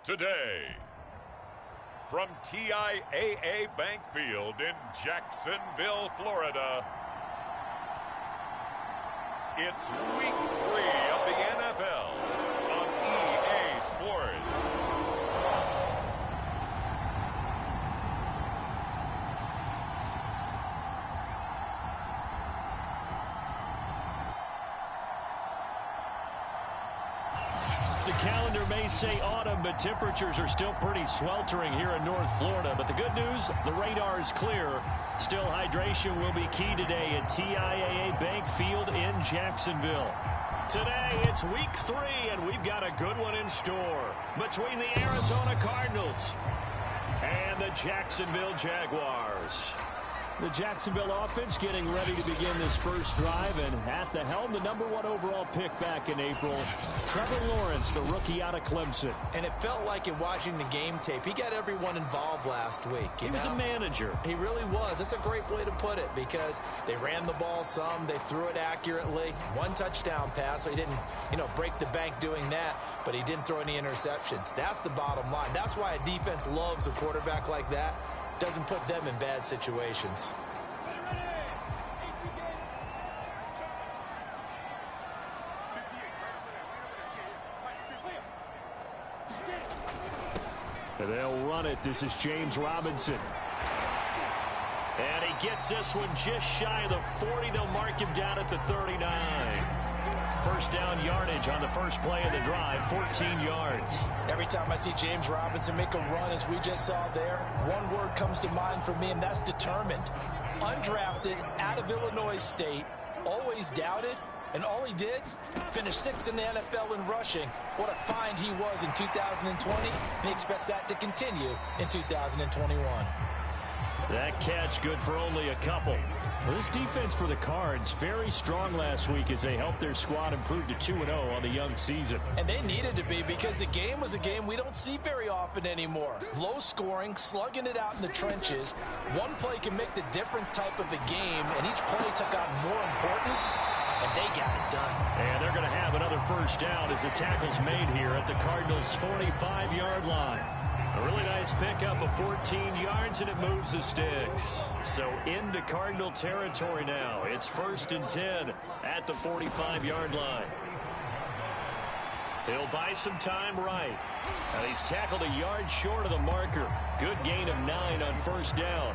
today. From TIAA Bank Field in Jacksonville, Florida, it's Week 3 of the NFL on EA Sports. The calendar may say autumn, but temperatures are still pretty sweltering here in North Florida. But the good news, the radar is clear. Still, hydration will be key today at TIAA Bank Field in Jacksonville. Today, it's Week 3, and we've got a good one in store between the Arizona Cardinals and the Jacksonville Jaguars. The Jacksonville offense getting ready to begin this first drive, and at the helm, the #1 overall pick back in April, Trevor Lawrence, the rookie out of Clemson. And it felt like in watching the game tape, he got everyone involved last week. He was a manager. He really was. That's a great way to put it, because they ran the ball some, they threw it accurately, 1 touchdown pass, so he didn't, break the bank doing that, but he didn't throw any interceptions. That's the bottom line. That's why a defense loves a quarterback like that. Doesn't put them in bad situations. They'll run it. This is James Robinson. And he gets this one just shy of the 40. They'll mark him down at the 39. First down yardage on the first play of the drive, 14 yards. Every time I see James Robinson make a run, as we just saw there, one word comes to mind for me, and that's determined. Undrafted, out of Illinois State, always doubted, and all he did, finished 6th in the NFL in rushing. What a find he was in 2020, and he expects that to continue in 2021. That catch good for only a couple. Well, this defense for the Cards, very strong last week as they helped their squad improve to 2-0 on the young season. And they needed to be, because the game was a game we don't see very often anymore. Low scoring, slugging it out in the trenches. One play can make the difference type of the game, and each play took on more importance, and they got it done. And they're going to have another first down as the tackle's made here at the Cardinals' 45-yard line. A really nice pickup of 14 yards, and it moves the sticks. So into Cardinal territory now. It's 1st and 10 at the 45-yard line. He'll buy some time right. And he's tackled a yard short of the marker. Good gain of 9 on first down.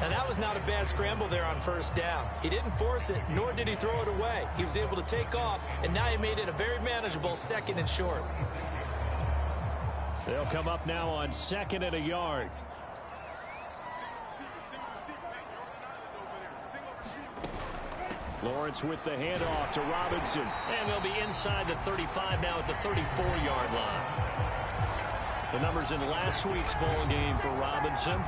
And that was not a bad scramble there on first down. He didn't force it, nor did he throw it away. He was able to take off, and now he made it a very manageable 2nd and short. They'll come up now on 2nd and a yard. Lawrence with the handoff to Robinson. And they'll be inside the 35 now at the 34-yard line. The numbers in last week's bowl game for Robinson.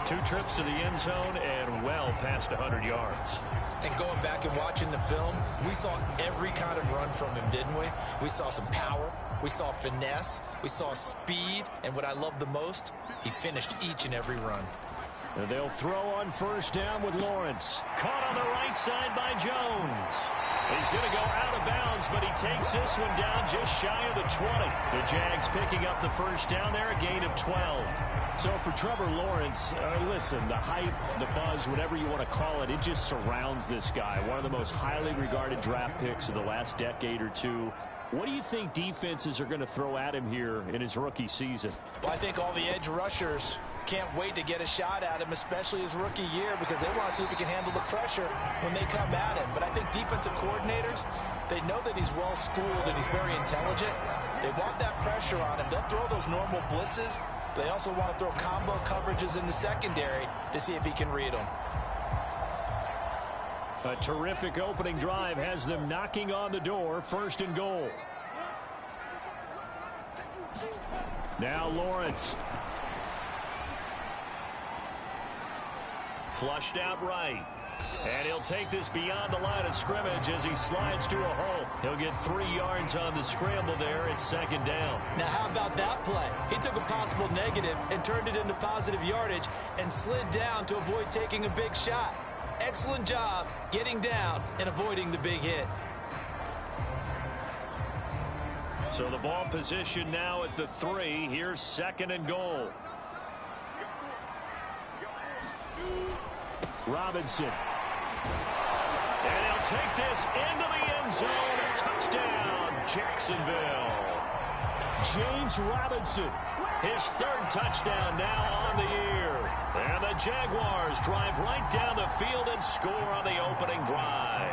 2 trips to the end zone and well past 100 yards. And going back and watching the film, we saw every kind of run from him, didn't we? We saw some power. We saw finesse. We saw speed. And what I love the most, he finished each and every run. And they'll throw on first down with Lawrence. Caught on the right side by Jones. He's going to go out of bounds, but he takes this one down just shy of the 20. The Jags picking up the first down there, a gain of 12. So for Trevor Lawrence, listen, the hype, the buzz, whatever you want to call it, it just surrounds this guy. One of the most highly regarded draft picks of the last decade or two. What do you think defenses are going to throw at him here in his rookie season? Well, I think all the edge rushers can't wait to get a shot at him, especially his rookie year, because they want to see if he can handle the pressure when they come at him. But I think defensive coordinators, they know that he's well-schooled and he's very intelligent. They want that pressure on him. They'll throw those normal blitzes. They also want to throw combo coverages in the secondary to see if he can read them. A terrific opening drive has them knocking on the door, 1st and goal. Now Lawrence. Flushed out right. And he'll take this beyond the line of scrimmage as he slides to a hole. He'll get 3 yards on the scramble there. It's 2nd down. Now, how about that play? He took a possible negative and turned it into positive yardage and slid down to avoid taking a big shot. Excellent job getting down and avoiding the big hit. So the ball position now at the 3. Here's 2nd and goal. Robinson. And he'll take this into the end zone. A touchdown, Jacksonville. James Robinson, his 3rd touchdown now on the year. And the Jaguars drive right down the field and score on the opening drive.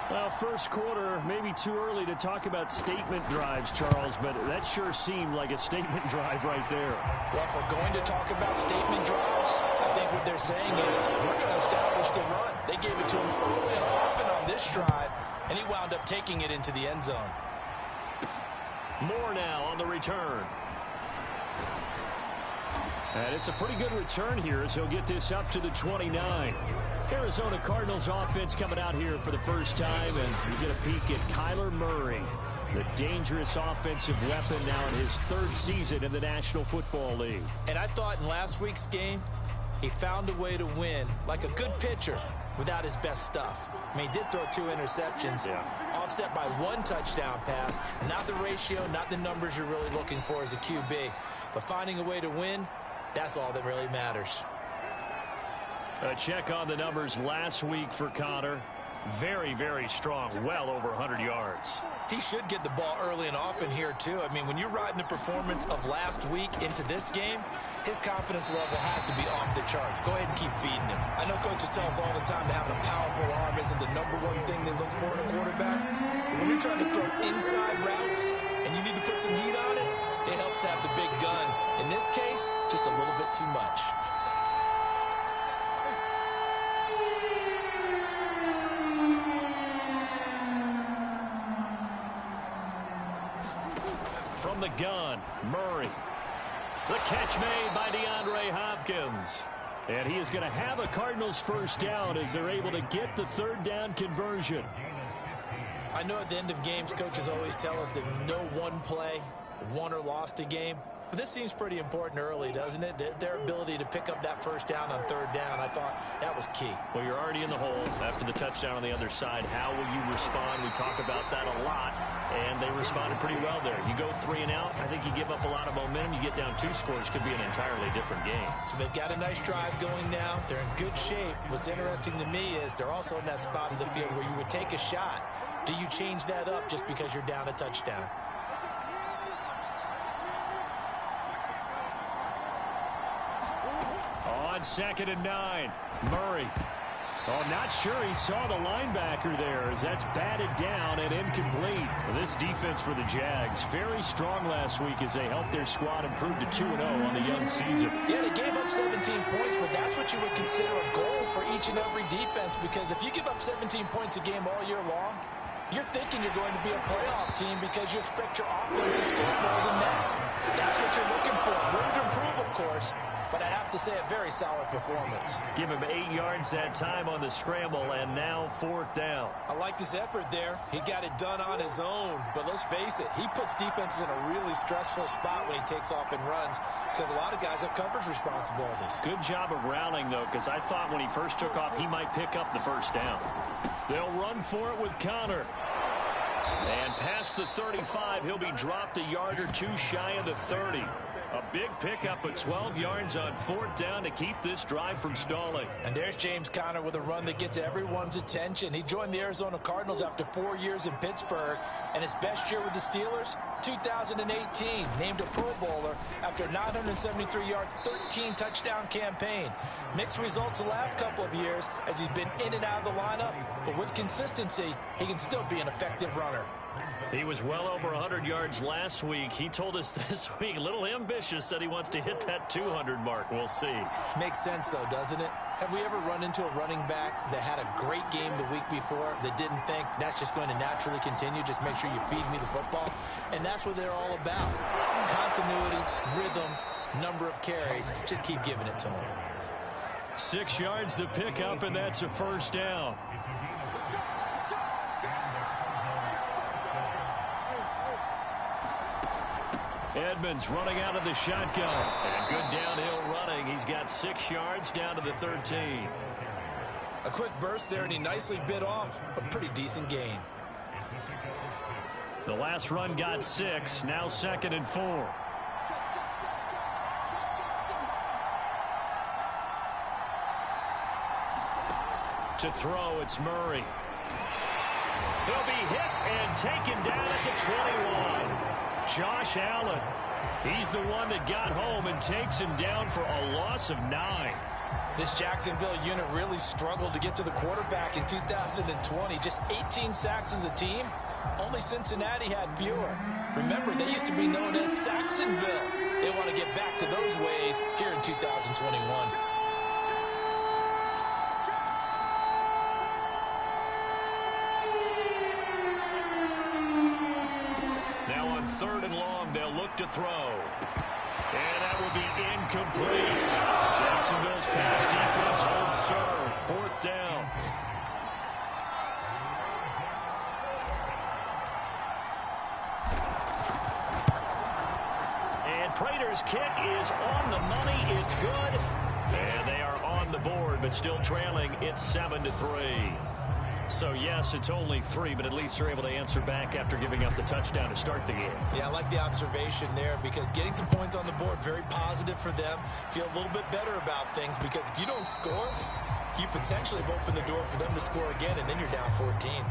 Well, first quarter, maybe too early to talk about statement drives, Charles, but that sure seemed like a statement drive right there. Well, if we're going to talk about statement drives, I think what they're saying is we're going to establish the run. They gave it to him early and often on this drive, and he wound up taking it into the end zone. Moore now on the return. And it's a pretty good return here as he'll get this up to the 29. Arizona Cardinals offense coming out here for the first time, and you get a peek at Kyler Murray, the dangerous offensive weapon now in his 3rd season in the National Football League. And I thought in last week's game, he found a way to win like a good pitcher without his best stuff. I mean, he did throw 2 interceptions, offset by 1 touchdown pass. Not the ratio, not the numbers you're really looking for as a QB. But finding a way to win, that's all that really matters. A check on the numbers last week for Connor. Very, very strong. Well over 100 yards. He should get the ball early and often here, too. I mean, when you're riding the performance of last week into this game, his confidence level has to be off the charts. Go ahead and keep feeding him. I know coaches tell us all the time that having a powerful arm isn't the #1 thing they look for in a quarterback. But when you're trying to throw inside routes and you need to put some heat on it, it helps have the big gun. In this case, just a little bit too much. From the gun, Murray. The catch made by DeAndre Hopkins. And he is going to have a Cardinals first down as they're able to get the 3rd down conversion. I know at the end of games, coaches always tell us that no one play won or lost a game. But this seems pretty important early, doesn't it? Their ability to pick up that first down on 3rd down, I thought that was key. Well, you're already in the hole after the touchdown on the other side. How will you respond? We talk about that a lot, and they responded pretty well there. You go 3 and out, I think you give up a lot of momentum. You get down 2 scores, could be an entirely different game. So they've got a nice drive going now. They're in good shape. What's interesting to me is they're also in that spot of the field where you would take a shot. Do you change that up just because you're down a touchdown? On 2nd and 9, Murray. Oh, not sure he saw the linebacker there as that's batted down and incomplete. This defense for the Jags, very strong last week as they helped their squad improve to 2-0 on the young season. Yeah, they gave up 17 points, but that's what you would consider a goal for each and every defense, because if you give up 17 points a game all year long, you're thinking you're going to be a playoff team because you expect your offense to score more than that. That's what you're looking for. Room to improve, of course, but I have to say a very solid performance. Give him 8 yards that time on the scramble, and now 4th down. I like this effort there. He got it done on his own, but let's face it, he puts defenses in a really stressful spot when he takes off and runs because a lot of guys have coverage responsibilities. Good job of rallying, though, because I thought when he first took off, he might pick up the first down. They'll run for it with Connor. And past the 35, he'll be dropped a yard or 2 shy of the 30. A big pickup of 12 yards on 4th down to keep this drive from stalling. And there's James Conner with a run that gets everyone's attention. He joined the Arizona Cardinals after 4 years in Pittsburgh, and his best year with the Steelers, 2018, named a Pro Bowler after a 973-yard, 13-touchdown campaign. Mixed results the last couple of years as he's been in and out of the lineup, but with consistency, he can still be an effective runner. He was well over 100 yards last week. He told us this week, a little ambitious, said he wants to hit that 200 mark. We'll see. Makes sense, though, doesn't it? Have we ever run into a running back that had a great game the week before that didn't think that's just going to naturally continue? Just make sure you feed me the football. And that's what they're all about. Continuity, rhythm, number of carries. Just keep giving it to them. 6 yards the pickup, and that's a first down. Edmonds running out of the shotgun. And good downhill running. He's got 6 yards down to the 13. A quick burst there, and he nicely bit off a pretty decent gain. The last run got 6, now 2nd and 4. To throw, it's Murray. He'll be hit and taken down at the 21. Josh Allen. He's the one that got home and takes him down for a loss of 9. This Jacksonville unit really struggled to get to the quarterback in 2020. Just 18 sacks as a team. Only Cincinnati had fewer. Remember, they used to be known as Saxonville. They want to get back to those ways here in 2021. Now on 3rd and long, they'll look to throw. And that will be incomplete. Jacksonville's pass defense holds serve. 4th down. And Prater's kick is on the money. It's good. And they are on the board, but still trailing. It's 7-3. So, yes, it's only 3, but at least they're able to answer back after giving up the touchdown to start the game. Yeah, I like the observation there because getting some points on the board, very positive for them. Feel a little bit better about things because if you don't score, you potentially have opened the door for them to score again, and then you're down 14.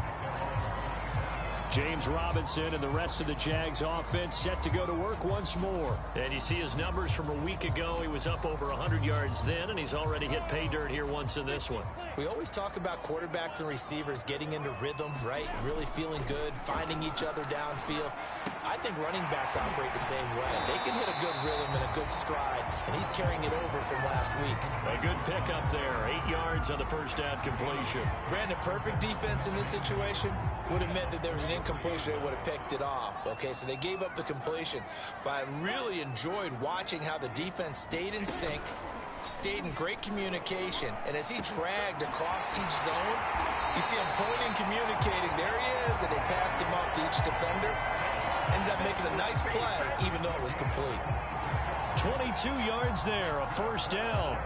James Robinson and the rest of the Jags offense set to go to work once more. And you see his numbers from a week ago. He was up over 100 yards then, and he's already hit pay dirt here once in this one. We always talk about quarterbacks and receivers getting into rhythm, right? Really feeling good, finding each other downfield. I think running backs operate the same way. They can hit a good rhythm and a good stride, and he's carrying it over from last week. A good pickup there. 8 yards on the first down completion. Brandon, perfect defense in this situation would have meant that there was an incompletion. They would have picked it off. Okay, so they gave up the completion. But I really enjoyed watching how the defense stayed in sync, stayed in great communication, and as he dragged across each zone, you see him pointing, communicating. There he is, and they passed him off to each defender. Ended up making a nice play, even though it was complete. 22 yards there, a first down.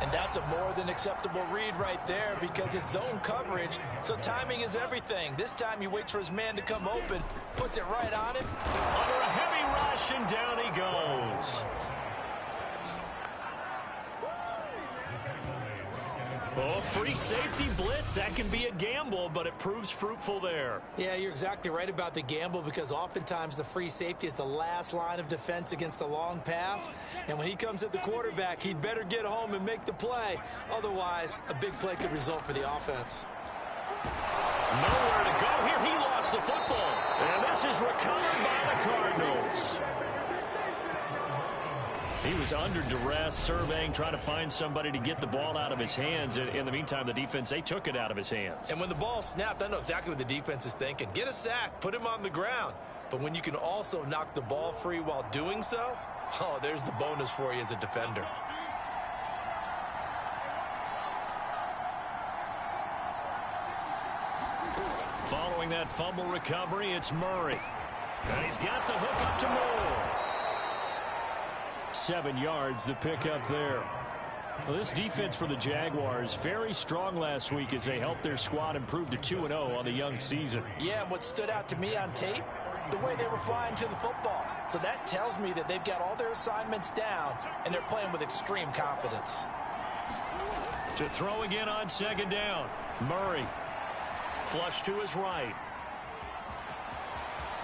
And that's a more than acceptable read right there because it's zone coverage, so timing is everything. This time he waits for his man to come open, puts it right on him. Under a heavy rush, and down he goes. Oh, free safety blitz. That can be a gamble, but it proves fruitful there. Yeah, you're exactly right about the gamble because oftentimes the free safety is the last line of defense against a long pass. And when he comes at the quarterback, he'd better get home and make the play. Otherwise, a big play could result for the offense. Nowhere to go here. He lost the football. And this is recovered by the Cardinals. He was under duress, surveying, trying to find somebody to get the ball out of his hands. In the meantime, the defense, they took it out of his hands. And when the ball snapped, I know exactly what the defense is thinking. Get a sack, put him on the ground. But when you can also knock the ball free while doing so, oh, there's the bonus for you as a defender. Following that fumble recovery, it's Murray. And he's got the hook up to Moore. 7 yards, the pickup there. Well, this defense for the Jaguars, very strong last week as they helped their squad improve to 2-0 on the young season. Yeah, and what stood out to me on tape, the way they were flying to the football. So that tells me that they've got all their assignments down, and they're playing with extreme confidence. To throw again on 2nd down. Murray. Flush to his right.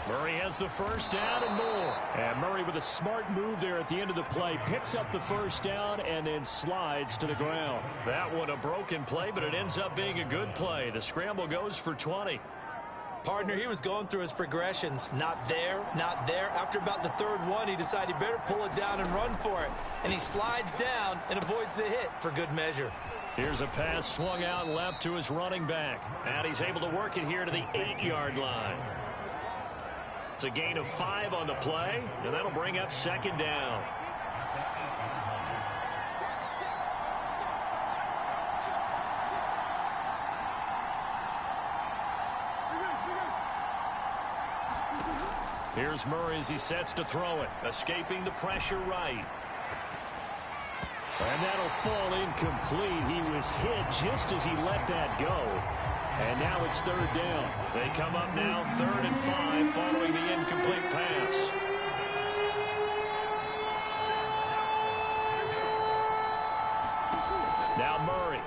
Murray has the first down and more. And Murray with a smart move there at the end of the play. Picks up the first down and then slides to the ground. That one a broken play, but it ends up being a good play. The scramble goes for 20. Partner, he was going through his progressions. Not there, not there. After about the 3rd one, he decided he better pull it down and run for it. And he slides down and avoids the hit for good measure. Here's a pass swung out left to his running back. And he's able to work it here to the 8-yard line. It's a gain of 5 on the play, and that'll bring up 2nd down. Here's Murray as he sets to throw it, escaping the pressure right. And that'll fall incomplete. He was hit just as he let that go. And now it's third down. They come up now 3rd and 5 following the incomplete pass. Now Murray.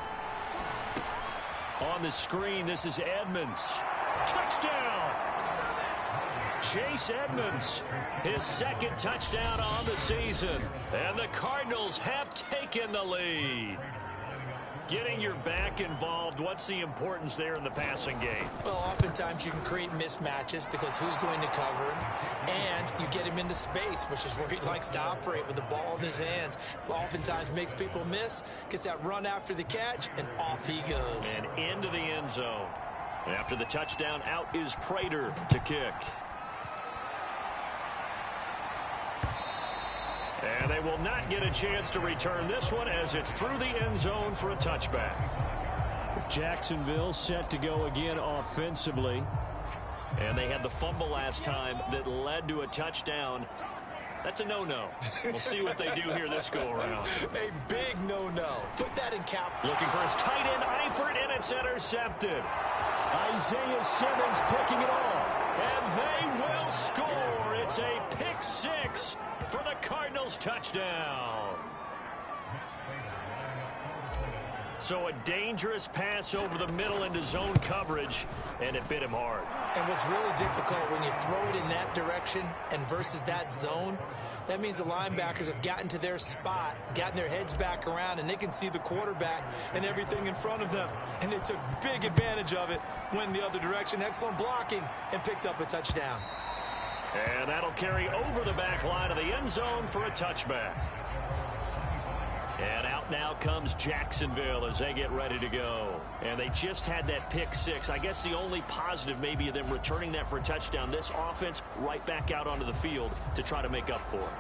On the screen, this is Edmonds. Touchdown! Chase Edmonds, his 2nd touchdown on the season. And the Cardinals have taken the lead. Getting your back involved, what's the importance there in the passing game? Well, oftentimes you can create mismatches because who's going to cover him, and you get him into space, which is where he likes to operate with the ball in his hands. Oftentimes makes people miss, gets that run after the catch, and off he goes. And into the end zone. After the touchdown, out is Prater to kick. And they will not get a chance to return this one as it's through the end zone for a touchback. Jacksonville set to go again offensively. And they had the fumble last time that led to a touchdown. That's a no-no. We'll see what they do here this go-around. A big no-no. Put that in cap. Looking for his tight end, Eifert, and it's intercepted. Isaiah Simmons picking it off. And they will score. It's a pick 6 for the Cardinals touchdown. So a dangerous pass over the middle into zone coverage, and it bit him hard. And what's really difficult when you throw it in that direction and versus that zone, that means the linebackers have gotten to their spot, gotten their heads back around, and they can see the quarterback and everything in front of them. And they took big advantage of it, went the other direction, excellent blocking, and picked up a touchdown. And that'll carry over the back line of the end zone for a touchback. And out now comes Jacksonville as they get ready to go. And they just had that pick 6. I guess the only positive maybe of them returning that for a touchdown. This offense right back out onto the field to try to make up for it.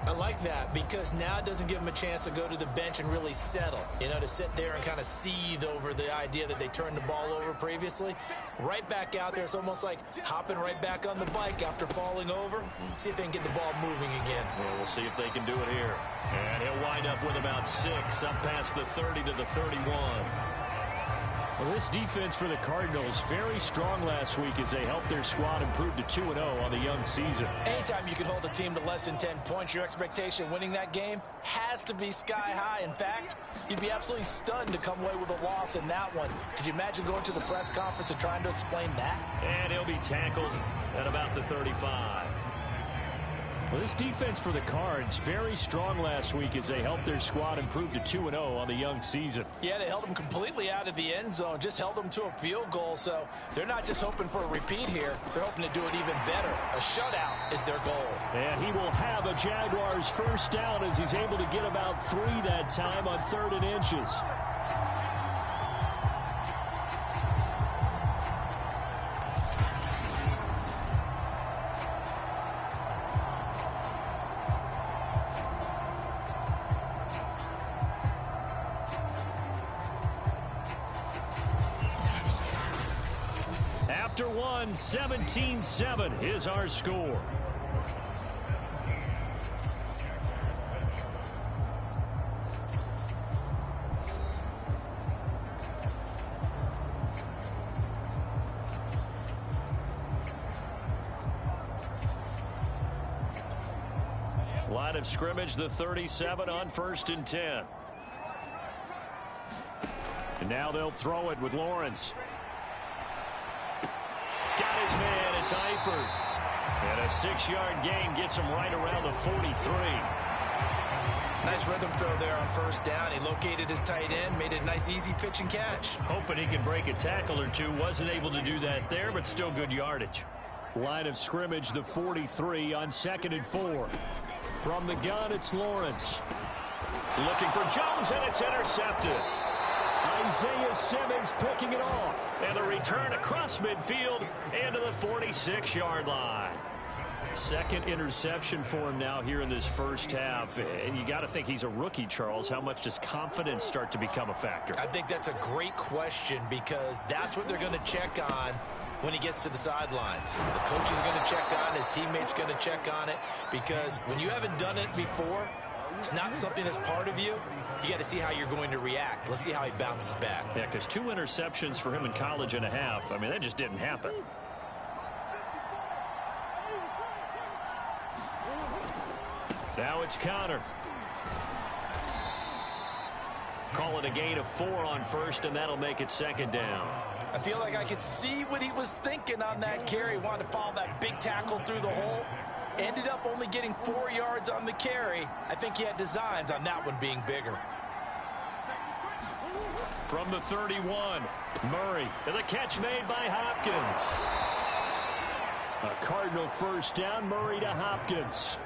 I like that because now it doesn't give them a chance to go to the bench and really settle, to sit there and kind of seethe over the idea that they turned the ball over previously. Right back out there, it's almost like hopping right back on the bike after falling over. See if they can get the ball moving again. Well, we'll see if they can do it here. And he'll wind up with about 6 up past the 30 to the 31. Well, this defense for the Cardinals, very strong last week as they helped their squad improve to 2-0 on the young season. Anytime you can hold a team to less than 10 points, your expectation winning that game has to be sky high. In fact, you'd be absolutely stunned to come away with a loss in that one. Could you imagine going to the press conference and trying to explain that? And he'll be tackled at about the 35. Well, this defense for the Cards, very strong last week as they helped their squad improve to 2-0 on the young season. Yeah, they held them completely out of the end zone, just held them to a field goal, so they're not just hoping for a repeat here, they're hoping to do it even better. A shutout is their goal. And he will have a Jaguars first down as he's able to get about 3 that time on 3rd and inches. After one, 17-7 is our score. Line of scrimmage, the 37 on 1st and 10. And now they'll throw it with Lawrence. Got his man, it's Eifert. And a 6-yard gain gets him right around the 43. Nice rhythm throw there on 1st down. He located his tight end, made it a nice easy pitch and catch. Hoping he can break a tackle or two. Wasn't able to do that there, but still good yardage. Line of scrimmage, the 43 on 2nd and 4. From the gun, it's Lawrence. Looking for Jones, and it's intercepted. Isaiah Simmons picking it off. And the return across midfield into the 46-yard line. 2nd interception for him now here in this first half. And you got to think he's a rookie, Charles. How much does confidence start to become a factor? I think that's a great question because that's what they're going to check on when he gets to the sidelines. The coach is going to check on, his teammates going to check on it, because when you haven't done it before, it's not something that's part of you, you got to see how you're going to react. Let's see how he bounces back. Yeah, because 2 interceptions for him in college and a half. I mean, that just didn't happen. Now it's Conner. Call it a gain of 4 on first, and that'll make it second down. I feel like I could see what he was thinking on that carry. Wanted to follow that big tackle through the hole. Ended up only getting 4 yards on the carry. I think he had designs on that one being bigger. From the 31, Murray. And the catch made by Hopkins. A Cardinal first down, Murray to Hopkins.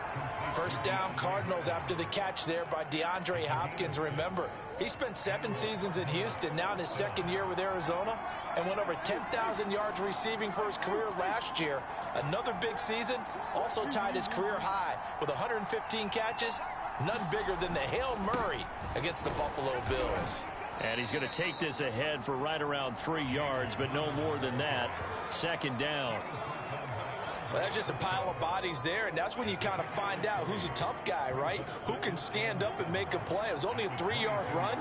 First down Cardinals after the catch there by DeAndre Hopkins. Remember, he spent 7 seasons in Houston, now in his 2nd year with Arizona, and went over 10,000 yards receiving for his career last year. Another big season, also tied his career high with 115 catches, none bigger than the Hail Murray against the Buffalo Bills. And he's going to take this ahead for right around 3 yards, but no more than that. Second down. Well, that's just a pile of bodies there, and that's when you kind of find out who's a tough guy, right? Who can stand up and make a play. It was only a 3-yard run,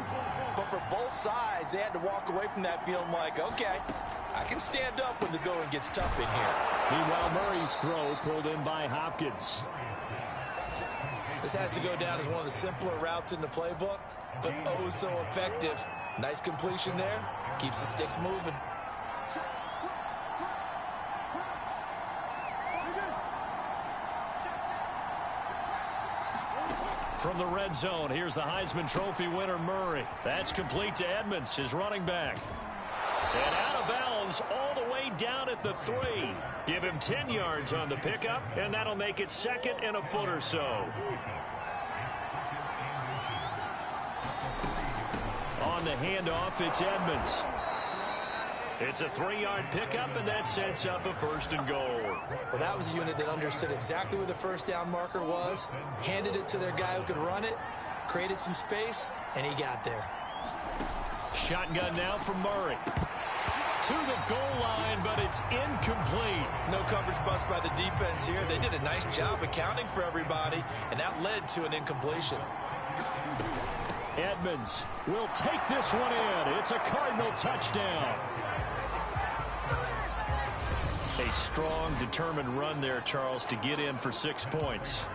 but for both sides, they had to walk away from that feeling like, okay, I can stand up when the going gets tough in here. Meanwhile, Murray's throw pulled in by Hopkins. This has to go down as one of the simpler routes in the playbook, but oh so effective. Nice completion there. Keeps the sticks moving. From the red zone, here's the Heisman Trophy winner, Murray. That's complete to Edmonds, his running back. And out of bounds all the way down at the 3. Give him 10 yards on the pickup, and that'll make it 2nd and a foot or so. On the handoff, it's Edmonds. It's a 3-yard pickup, and that sets up a 1st and goal. Well, that was a unit that understood exactly where the first down marker was, handed it to their guy who could run it, created some space, and he got there. Shotgun now from Murray. To the goal line, but it's incomplete. No coverage bust by the defense here. They did a nice job accounting for everybody, and that led to an incompletion. Edmonds will take this one in. It's a Cardinal touchdown. A strong, determined run there, Charles, to get in for 6 points.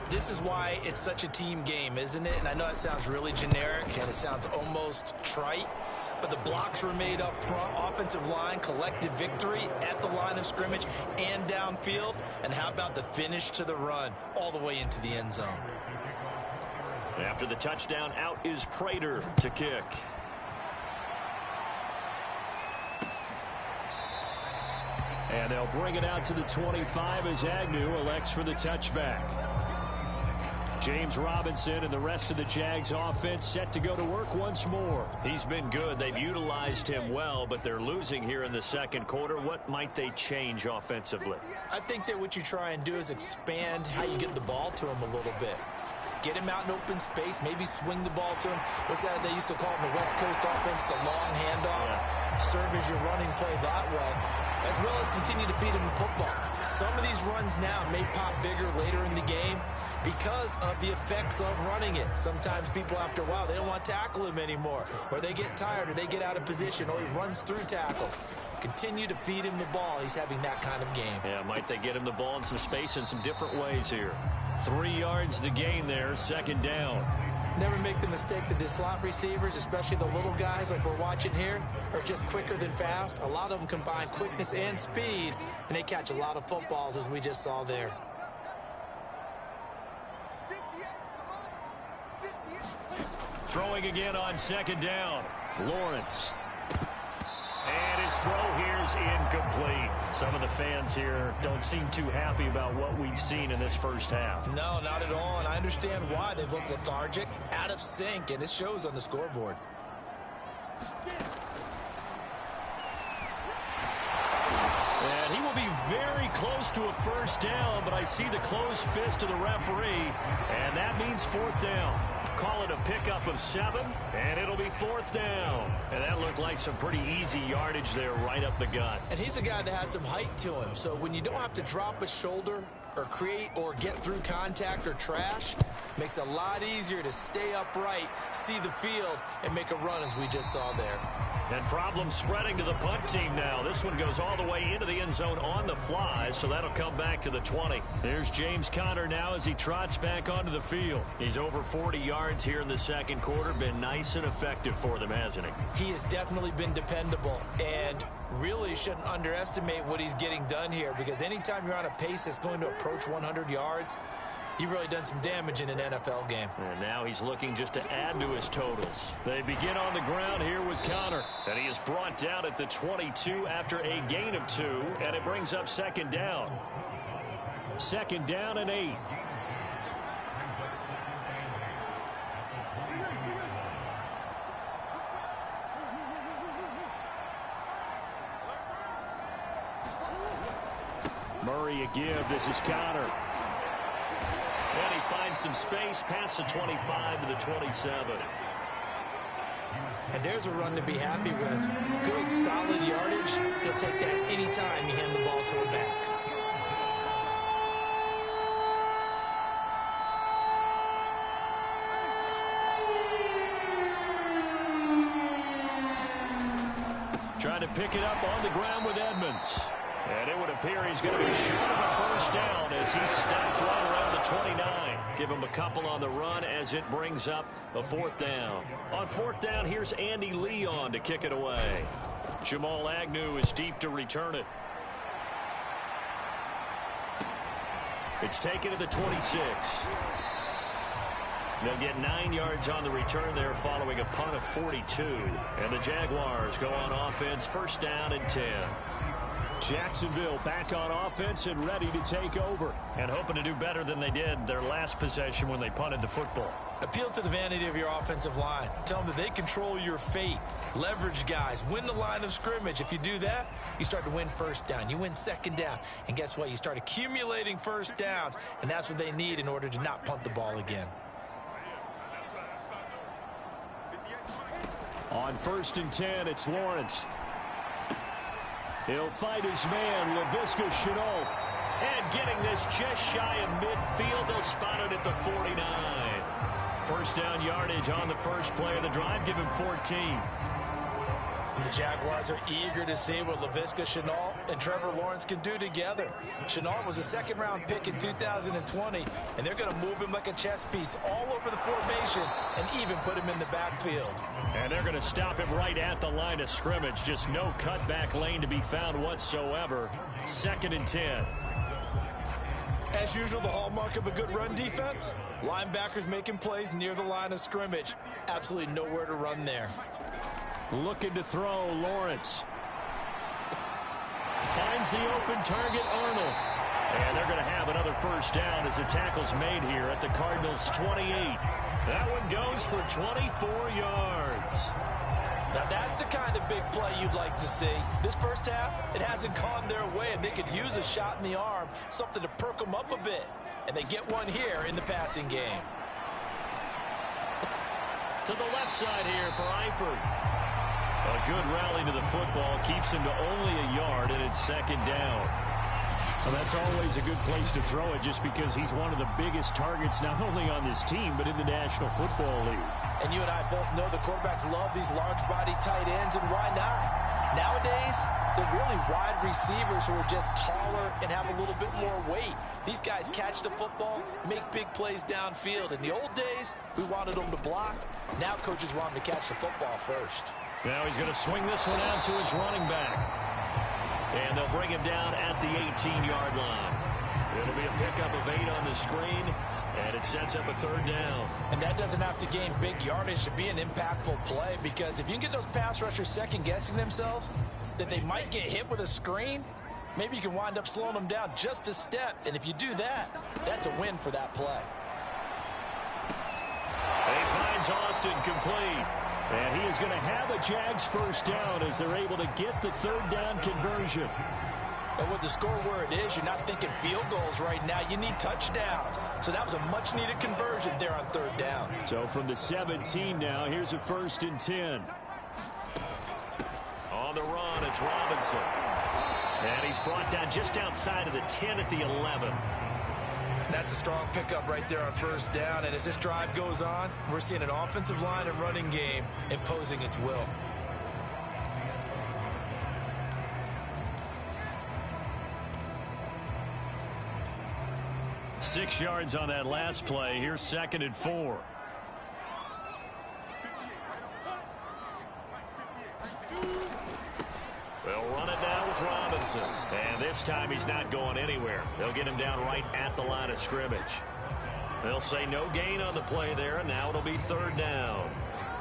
This is why it's such a team game, isn't it? And I know it sounds really generic and it sounds almost trite, but the blocks were made up front. Offensive line, collective victory at the line of scrimmage and downfield. And how about the finish to the run all the way into the end zone? After the touchdown, out is Prater to kick. And they'll bring it out to the 25 as Agnew elects for the touchback. James Robinson and the rest of the Jags offense set to go to work once more. He's been good. They've utilized him well, but they're losing here in the 2nd quarter. What might they change offensively? I think that what you try and do is expand how you get the ball to him a little bit. Get him out in open space, maybe swing the ball to him. What's that they used to call in the West Coast offense, the long handoff? Yeah. Serve as your running play that way, as well as continue to feed him the football. Some of these runs now may pop bigger later in the game because of the effects of running it. Sometimes people, after a while, they don't want to tackle him anymore, or they get tired, or they get out of position, or he runs through tackles. Continue to feed him the ball. He's having that kind of game. Yeah, might they get him the ball in some space in some different ways here. 3 yards the gain there, 2nd down. Never make the mistake that the slot receivers, especially the little guys like we're watching here, are just quicker than fast. A lot of them combine quickness and speed, and they catch a lot of footballs, as we just saw there. Throwing again on 2nd down. Lawrence. And his throw here's incomplete. Some of the fans here don't seem too happy about what we've seen in this first half. No, not at all, and I understand why. They look lethargic, out of sync, and it shows on the scoreboard. And he will be very close to a 1st down, but I see the closed fist of the referee, and that means 4th down. Call it a pickup of 7, and it'll be 4th down. And that looked like some pretty easy yardage there right up the gut. And he's a guy that has some height to him, so when you don't have to drop a shoulder or create or get through contact or trash, Makes it a lot easier to stay upright, see the field, and make a run as we just saw there. And problems spreading to the punt team now. This one goes all the way into the end zone on the fly, so that'll come back to the 20. Here's James Conner now as he trots back onto the field. He's over 40 yards here in the second quarter. Been nice and effective for them, hasn't he? He has definitely been dependable, and really shouldn't underestimate what he's getting done here, because anytime you're on a pace that's going to approach 100 yards, you've really done some damage in an NFL game. And now he's looking just to add to his totals. They begin on the ground here with Conner. And he is brought down at the 22 after a gain of 2. And it brings up second down. Second down and 8. Murray a give. This is Conner. And he finds some space past the 25 to the 27. And there's a run to be happy with. Good, solid yardage. He'll take that anytime you hand the ball to him back. Trying to pick it up on the ground with Edmonds. And it would appear he's going to be short of a first down as he stopped right around the 29. Give him a couple on the run as it brings up a fourth down. On fourth down, here's Andy Leon to kick it away. Jamal Agnew is deep to return it. It's taken to the 26. They'll get 9 yards on the return there following a punt of 42. And the Jaguars go on offense, first down and 10. Jacksonville back on offense and ready to take over. And hoping to do better than they did their last possession when they punted the football. Appeal to the vanity of your offensive line. Tell them that they control your fate. Leverage guys. Win the line of scrimmage. If you do that, you start to win first down. You win second down. And guess what? You start accumulating first downs. And that's what they need in order to not punt the ball again. On first and 10, it's Lawrence. He'll fight his man, Laviska Shenault. And getting this just shy of midfield, they'll spot it at the 49. First down yardage on the first play of the drive, give him 14. The Jaguars are eager to see what Laviska Shenault and Trevor Lawrence can do together. Shenault was a second-round pick in 2020, and they're going to move him like a chess piece all over the formation and even put him in the backfield. And they're going to stop him right at the line of scrimmage. Just no cutback lane to be found whatsoever. Second and 10. As usual, the hallmark of a good run defense, linebackers making plays near the line of scrimmage. Absolutely nowhere to run there. Looking to throw, Lawrence. Finds the open target, Arnold. And they're going to have another first down as the tackle's made here at the Cardinals' 28. That one goes for 24 yards. Now that's the kind of big play you'd like to see. This first half, it hasn't gone their way, and they could use a shot in the arm, something to perk them up a bit. And they get one here in the passing game. To the left side here for Eifert. A good rally to the football keeps him to only a yard, and it's second down. So that's always a good place to throw it just because he's one of the biggest targets not only on this team but in the National Football League. And you and I both know the quarterbacks love these large-body tight ends, and why not? Nowadays, they're really wide receivers who are just taller and have a little bit more weight. These guys catch the football, make big plays downfield. In the old days, we wanted them to block. Now coaches want them to catch the football first. Now he's going to swing this one out to his running back. And they'll bring him down at the 18-yard line. It'll be a pickup of 8 on the screen, and it sets up a third down. And that doesn't have to gain big yardage to be an impactful play, because if you can get those pass rushers second-guessing themselves that they might get hit with a screen, maybe you can wind up slowing them down just a step. And if you do that, that's a win for that play. And he finds Austin complete. And he is going to have a Jags first down as they're able to get the third down conversion. But with the score where it is, you're not thinking field goals right now. You need touchdowns. So that was a much-needed conversion there on third down. So from the 17 now, here's a first and 10. On the run, it's Robinson. And he's brought down just outside of the 10 at the 11. That's a strong pickup right there on first down. And as this drive goes on, we're seeing an offensive line and running game imposing its will. Six yards on that last play. Here's 2nd and 4. They'll run it down with Robinson. And this time he's not going anywhere. They'll get him down right at the line of scrimmage. They'll say no gain on the play there, and now it'll be 3rd down.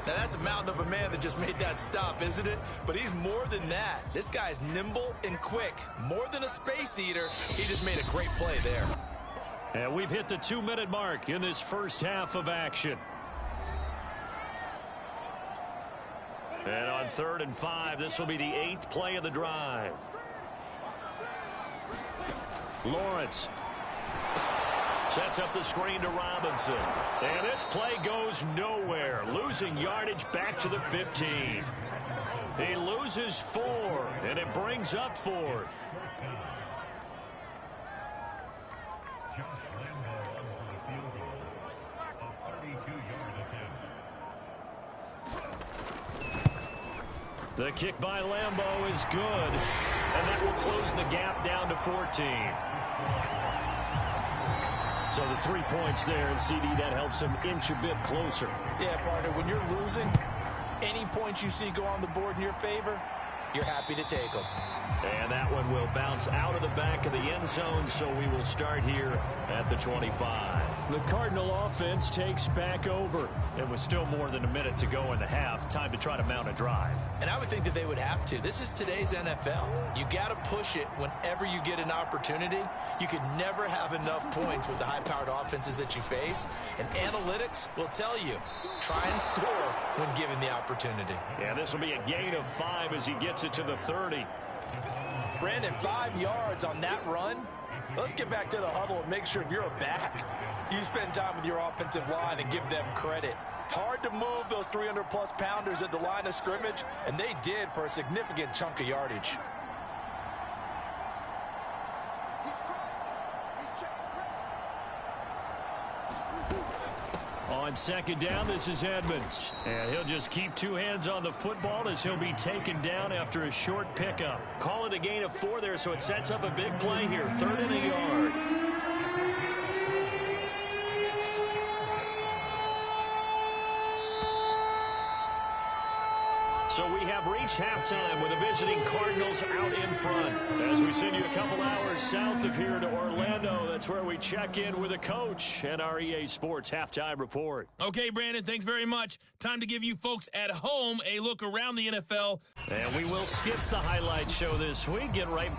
Now that's a mountain of a man that just made that stop, isn't it? But he's more than that. This guy's nimble and quick. More than a space eater. He just made a great play there. And we've hit the 2-minute mark in this first half of action. And on 3rd and 5, this will be the 8th play of the drive. Lawrence sets up the screen to Robinson. And this play goes nowhere. Losing yardage back to the 15. He loses 4, and it brings up 4th. The kick by Lambeau is good, and that will close the gap down to 14. So the 3 points there, and CD, that helps him inch a bit closer. Yeah, partner, when you're losing, any points you see go on the board in your favor, you're happy to take them. And that one will bounce out of the back of the end zone, so we will start here at the 25. The Cardinal offense takes back over. It was still more than a minute to go in the half. Time to try to mount a drive. And I would think that they would have to. This is today's NFL. You got to push it whenever you get an opportunity. You could never have enough points with the high-powered offenses that you face. And analytics will tell you, try and score when given the opportunity. Yeah, this will be a gain of 5 as he gets it to the 30. Brandon, 5 yards on that run. Let's get back to the huddle and make sure if you're a back, you spend time with your offensive line and give them credit. Hard to move those 300-plus pounders at the line of scrimmage, and they did for a significant chunk of yardage. On 2nd down, this is Edmonds. And he'll just keep 2 hands on the football as he'll be taken down after a short pickup. Call it a gain of 4 there, so it sets up a big play here. 3rd and a yard. So we have reached halftime with the visiting Cardinals out in front. As we send you a couple hours south of here to Orlando, that's where we check in with the coach and our EA Sports halftime report. Okay, Brandon, thanks very much. Time to give you folks at home a look around the NFL. And we will skip the highlight show this week. Get right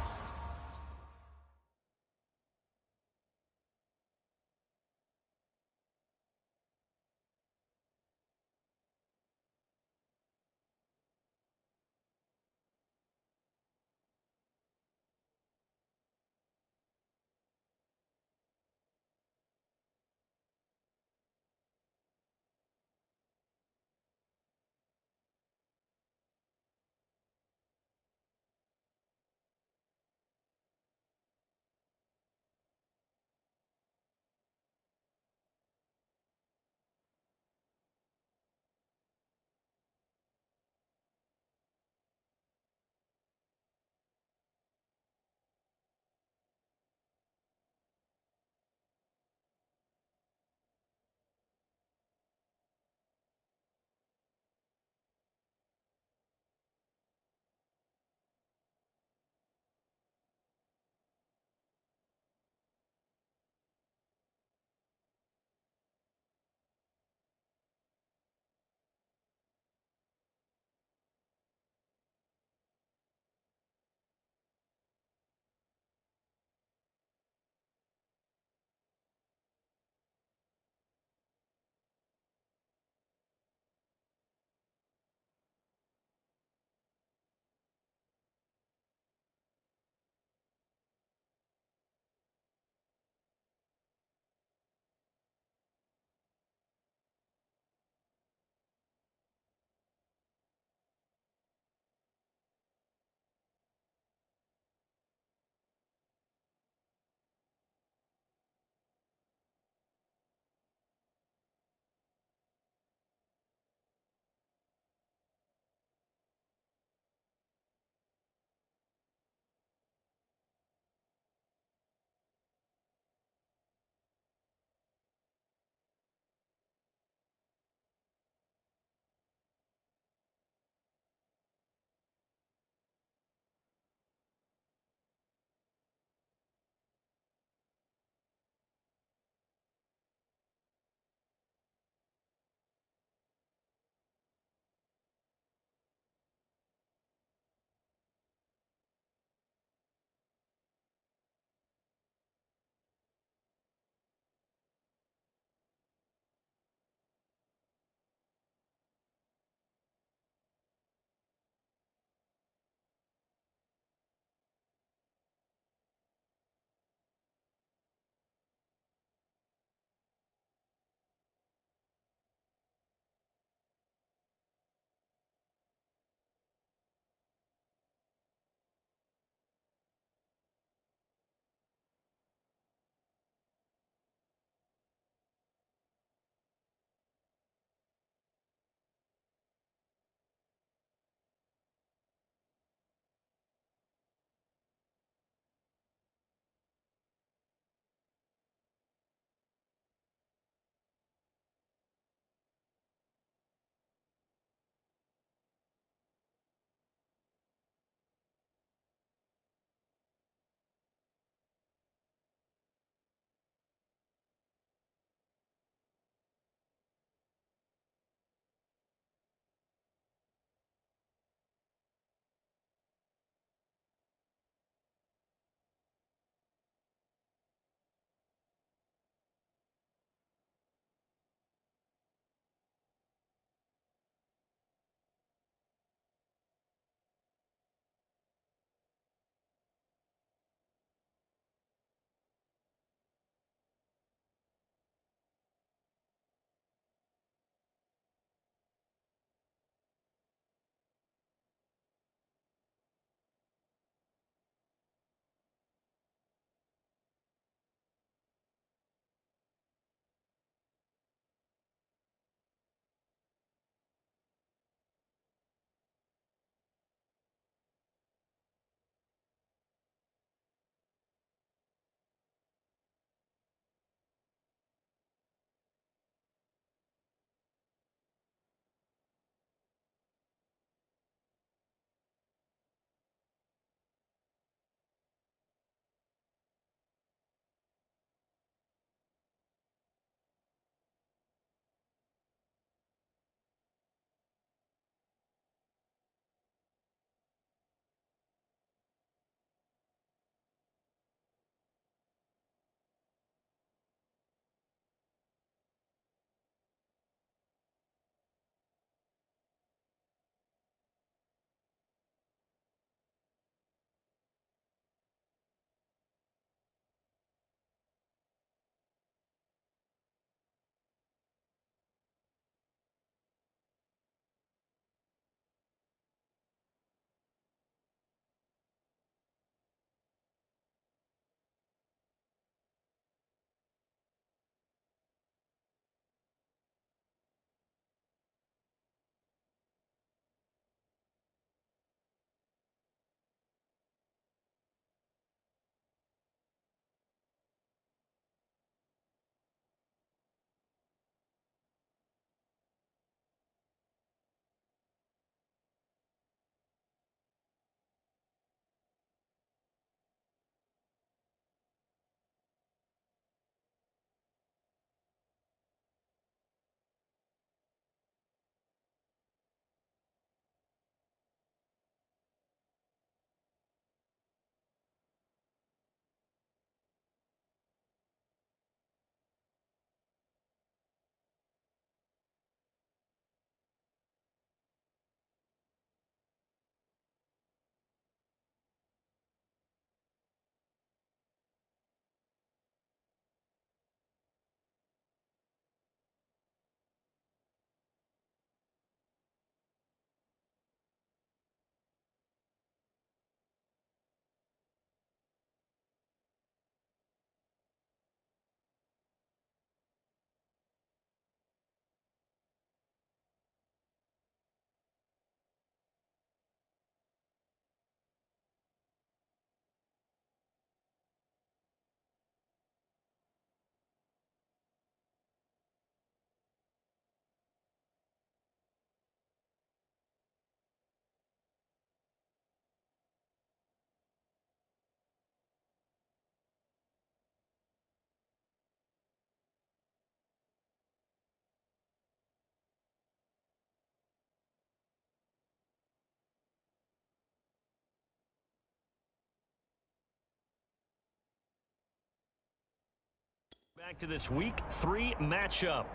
Back to this Week 3 matchup.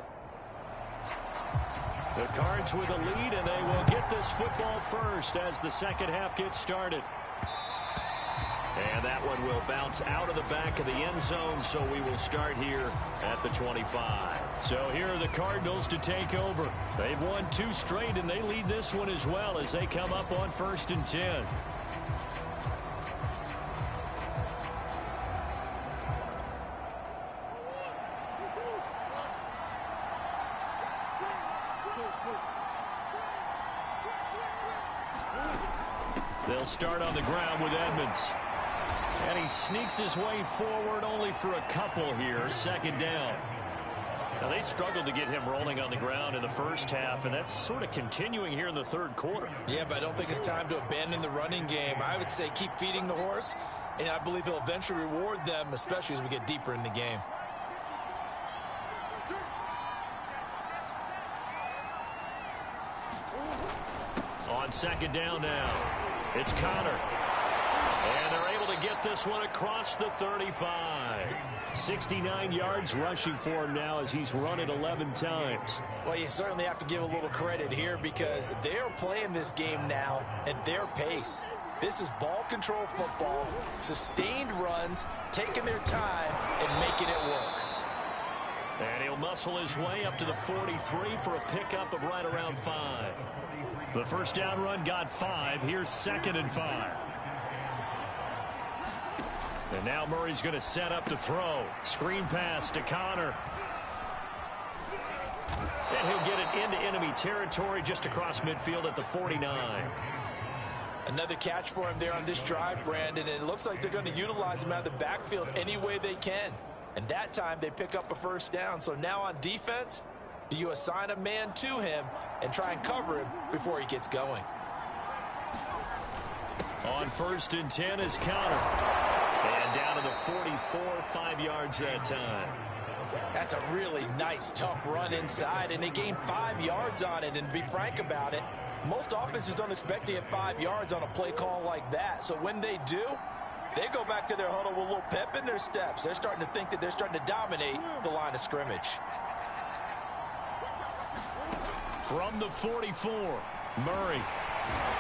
The Cards with a lead, and they will get this football first as the second half gets started. And that one will bounce out of the back of the end zone, so we will start here at the 25. So here are the Cardinals to take over. They've won 2 straight, and they lead this one as well as they come up on 1st and 10. They'll start on the ground with Edmonds. And he sneaks his way forward only for a couple here. 2nd down. Now, they struggled to get him rolling on the ground in the first half, and that's sort of continuing here in the 3rd quarter. Yeah, but I don't think it's time to abandon the running game. I would say keep feeding the horse, and I believe he'll eventually reward them, especially as we get deeper in the game. On 2nd down now, it's Connor. And they're able to get this one across the 35. 69 yards rushing for him now as he's run it 11 times. Well, you certainly have to give a little credit here because they are playing this game now at their pace. This is ball control football, sustained runs, taking their time and making it work. And he'll muscle his way up to the 43 for a pickup of right around 5. The first down run got 5. Here's 2nd and 5. And now Murray's going to set up to throw. Screen pass to Connor. And he'll get it into enemy territory just across midfield at the 49. Another catch for him there on this drive, Brandon. And it looks like they're going to utilize him out of the backfield any way they can. And that time they pick up a first down. So now on defense, do you assign a man to him and try and cover him before he gets going? On 1st and 10 is Connor. And down to the 44, 5 yards that time. That's a really nice, tough run inside, and they gained 5 yards on it. And to be frank about it, most offenses don't expect to get 5 yards on a play call like that. So when they do, they go back to their huddle with a little pep in their steps. They're starting to think that they're starting to dominate the line of scrimmage. From the 44, Murray.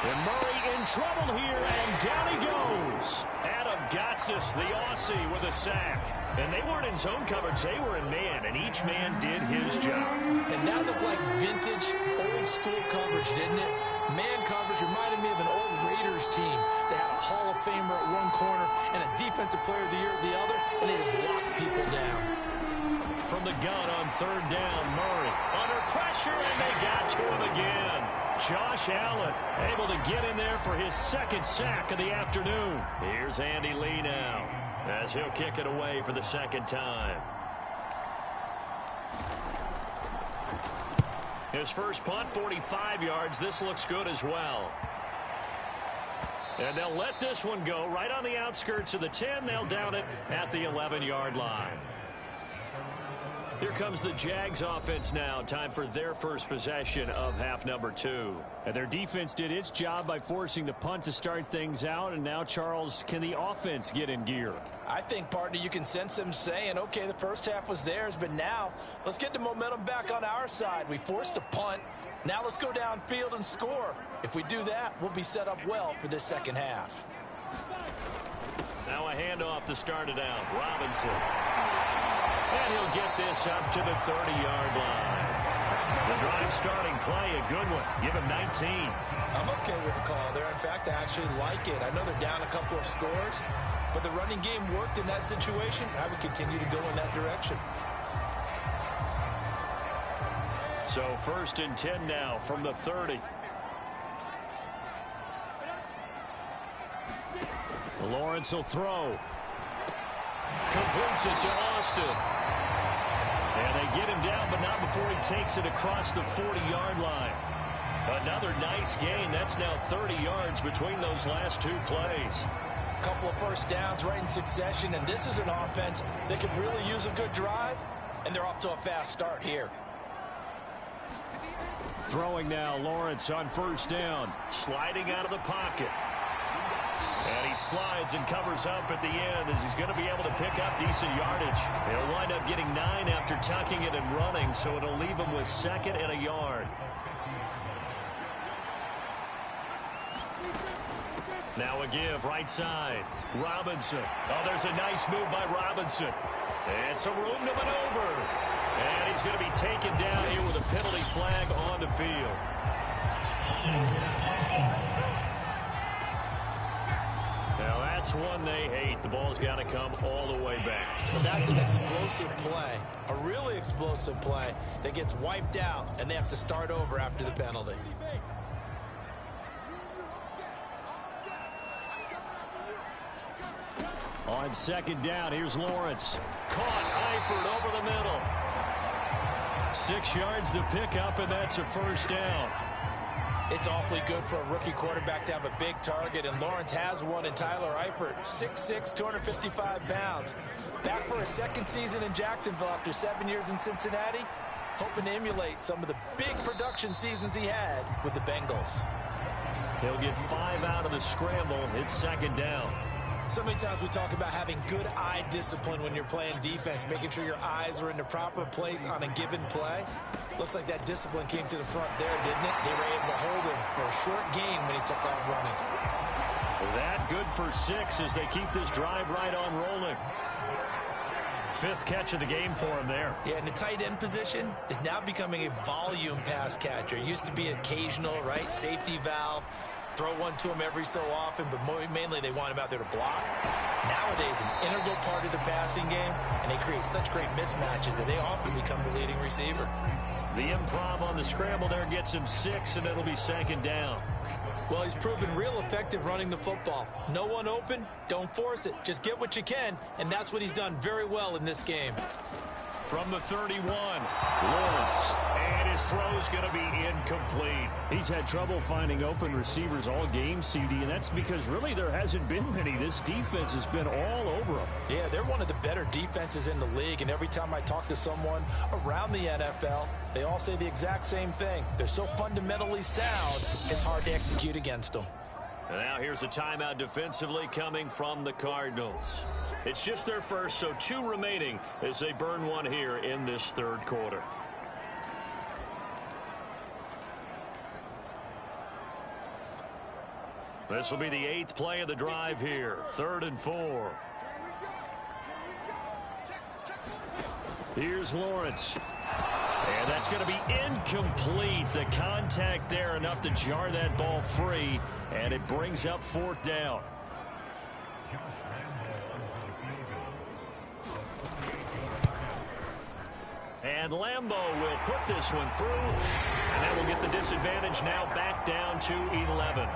And Murray in trouble here, and down he goes. Adam Gotsis, the Aussie, with a sack. And they weren't in zone coverage, they were in man, and each man did his job. And that looked like vintage, old-school coverage, didn't it? Man coverage reminded me of an old Raiders team that had a Hall of Famer at one corner and a Defensive Player of the Year at the other, and they just locked people down. From the gun on 3rd down, Murray under pressure, and they got to him again. Josh Allen able to get in there for his 2nd sack of the afternoon. Here's Andy Lee now as he'll kick it away for the 2nd time. His first punt, 45 yards. This looks good as well. And they'll let this one go right on the outskirts of the 10. They'll down it at the 11-yard line. Here comes the Jags offense now. Time for their first possession of half number 2. And their defense did its job by forcing the punt to start things out. And now, Charles, can the offense get in gear? I think, partner, you can sense them saying, okay, the first half was theirs, but now let's get the momentum back on our side. We forced a punt. Now let's go downfield and score. If we do that, we'll be set up well for this second half. Now a handoff to start it out. Robinson. And he'll get this up to the 30-yard line. The drive starting play, a good one. Give him 19. I'm okay with the call there. In fact, I actually like it. I know they're down a couple of scores, but the running game worked in that situation. I would continue to go in that direction. So 1st and 10 now from the 30. Lawrence will throw. Completes it to Austin. And they get him down, but not before he takes it across the 40-yard line. Another nice gain. That's now 30 yards between those last 2 plays. A couple of first downs right in succession, and this is an offense that can really use a good drive, and they're off to a fast start here. Throwing now, Lawrence on 1st down. Sliding out of the pocket. And he slides and covers up at the end as he's going to be able to pick up decent yardage. He'll wind up getting 9 after tucking it and running, so it'll leave him with 2nd and a yard. Now a give, right side. Robinson. Oh, there's a nice move by Robinson. And some room to maneuver. And he's going to be taken down here with a penalty flag on the field. Now that's one they hate. The ball's got to come all the way back. So that's an explosive play, a really explosive play that gets wiped out, and they have to start over after the penalty. On 2nd down, here's Lawrence. Caught Eifert over the middle. 6 yards the pickup, and that's a 1st down. It's awfully good for a rookie quarterback to have a big target, and Lawrence has one in Tyler Eifert, 6'6", 255 pounds. Back for his 2nd season in Jacksonville after 7 years in Cincinnati, hoping to emulate some of the big production seasons he had with the Bengals. He'll get 5 out of the scramble. It's 2nd down. So many times we talk about having good eye discipline when you're playing defense, making sure your eyes are in the proper place on a given play. Looks like that discipline came to the front there, didn't it? They were able to hold him for a short gain when he took off running. That good for 6 as they keep this drive right on rolling. 5th catch of the game for him there. Yeah, and the tight end position is now becoming a volume pass catcher. It used to be occasional, right? Safety valve. Throw one to him every so often, but mainly they want him out there to block. Nowadays, an integral part of the passing game, and they create such great mismatches that they often become the leading receiver. The improv on the scramble there gets him 6, and it'll be 2nd down. Well, he's proven real effective running the football. No one open, don't force it. Just get what you can, and that's what he's done very well in this game. From the 31, Lawrence. And his throw's going to be incomplete. He's had trouble finding open receivers all game, CD, and that's because really there hasn't been many. This defense has been all over them. Yeah, they're one of the better defenses in the league, and every time I talk to someone around the NFL, they all say the exact same thing. They're so fundamentally sound, it's hard to execute against them. And now here's a timeout defensively coming from the Cardinals. It's just their first, so 2 remaining as they burn one here in this 3rd quarter. This will be the 8th play of the drive here. 3rd and 4. Here's Lawrence. And that's going to be incomplete. The contact there enough to jar that ball free, and it brings up 4th down. And Lambeau will put this one through, and that will get the disadvantage now back down to 11.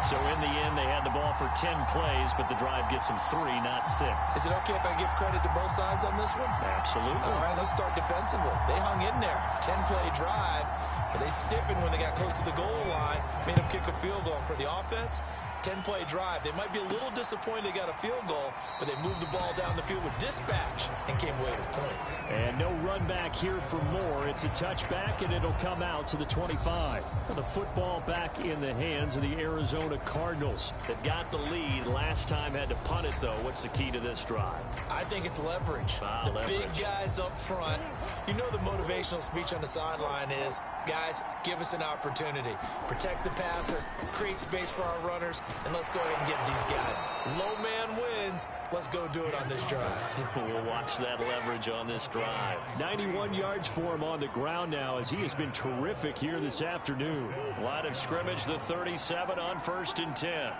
So in the end, they had the ball for 10 plays, but the drive gets them 3, not 6. Is it okay if I give credit to both sides on this one? Absolutely. All right, let's start defensively. They hung in there. 10-play drive, but they stiffened when they got close to the goal line, made them kick a field goal. For the offense, 10-play drive. They might be a little disappointed they got a field goal, but they moved the ball down the field with dispatch and came away with points. And no run back here for Moore. It's a touchback, and it'll come out to the 25. The football back in the hands of the Arizona Cardinals. They've got the lead. Last time had to punt it, though. What's the key to this drive? I think it's leverage. The big guys up front. You know the motivational speech on the sideline is, guys, give us an opportunity. Protect the passer, create space for our runners, and let's go ahead and get these guys. Low man wins. Let's go do it on this drive. We'll watch that leverage on this drive. 91 yards for him on the ground now as he has been terrific here this afternoon. Line of scrimmage, the 37 on 1st and 10.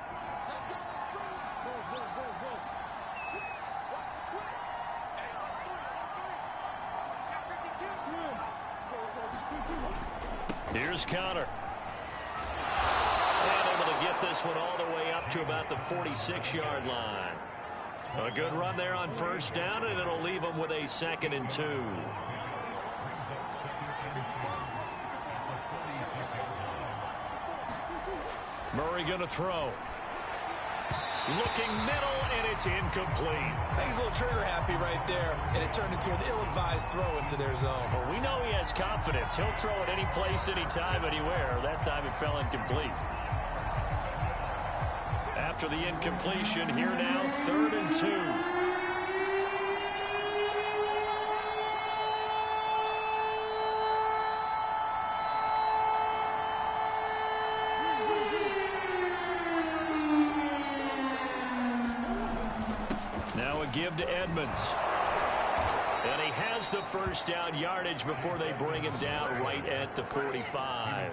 Here's Conner. And able to get this one all the way up to about the 46-yard line. A good run there on 1st down, and it'll leave them with a 2nd and 2. Murray going to throw. Looking middle, and it's incomplete. I think he's a little trigger happy right there, and it turned into an ill-advised throw into their zone. Well, we know he has confidence. He'll throw it any place, anytime, anywhere. That time it fell incomplete. After the incompletion, here now, 3rd and 2. Give to Edmonds. And he has the first down yardage before they bring him down right at the 45.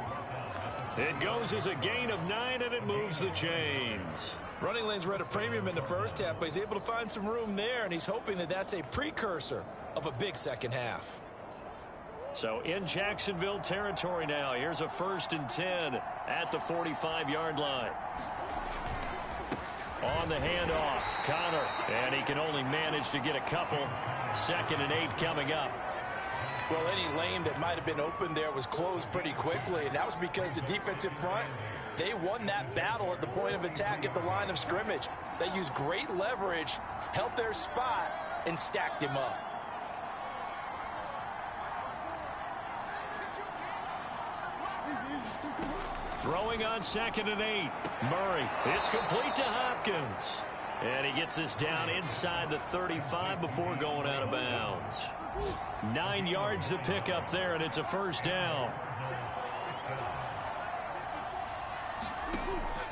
It goes as a gain of 9, and it moves the chains. Running lanes were at a premium in the first half, but he's able to find some room there, and he's hoping that that's a precursor of a big second half. So in Jacksonville territory now, here's a 1st and 10 at the 45-yard line. On the handoff, Connor, and he can only manage to get a couple. 2nd and 8 coming up. Well, any lane that might have been open there was closed pretty quickly, and that was because the defensive front, they won that battle at the point of attack at the line of scrimmage. They used great leverage, held their spot, and stacked him up. Throwing on 2nd and 8. Murray. It's complete to Hopkins. And he gets this down inside the 35 before going out of bounds. 9 yards to pick up there, and it's a 1st down.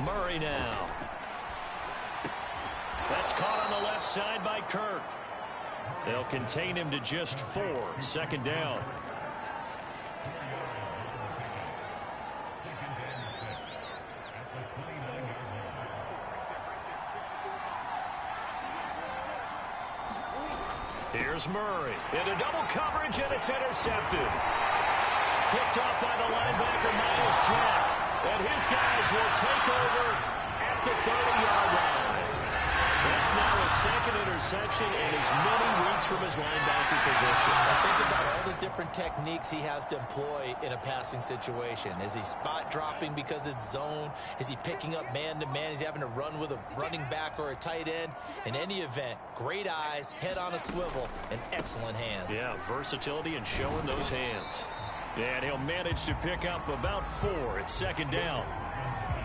Murray now. That's caught on the left side by Kirk. They'll contain him to just 4. 2nd down. Here's Murray into double coverage, and it's intercepted. Picked off by the linebacker, Miles Jack. And his guys will take over at the 30-yard line. That's now his 2nd interception and as many weeks from his linebacker position. Now think about all the different techniques he has to employ in a passing situation. Is he spot dropping because it's zone? Is he picking up man-to-man? Is he having to run with a running back or a tight end? In any event, great eyes, head on a swivel, and excellent hands. Yeah, versatility and showing those hands. And he'll manage to pick up about 4. It's 2nd down.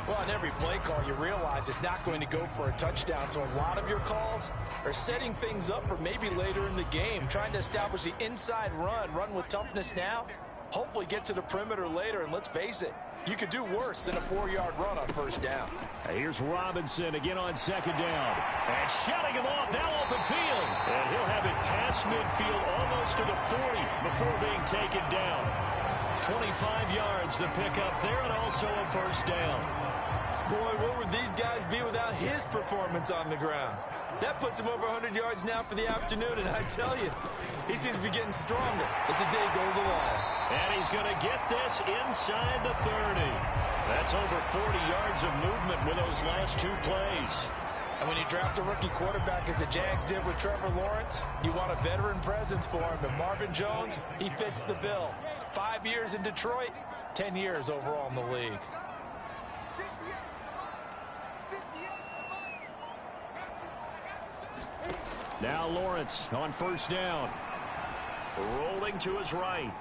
Well, on every play call, you realize it's not going to go for a touchdown. So a lot of your calls are setting things up for maybe later in the game, trying to establish the inside run with toughness now, hopefully get to the perimeter later. And let's face it, you could do worse than a 4-yard run on 1st down. Here's Robinson again on 2nd down. And shutting him off, now open field. And he'll have it past midfield almost to the 40 before being taken down. 25 yards to pick up there, and also a 1st down. Boy, what would these guys be without his performance on the ground? That puts him over 100 yards now for the afternoon, and I tell you, he seems to be getting stronger as the day goes along. And he's going to get this inside the 30. That's over 40 yards of movement with those last 2 plays. And when you draft a rookie quarterback, as the Jags did with Trevor Lawrence, you want a veteran presence for him. But Marvin Jones, he fits the bill. 5 years in Detroit, 10 years overall in the league. Now Lawrence on 1st down. Rolling to his right.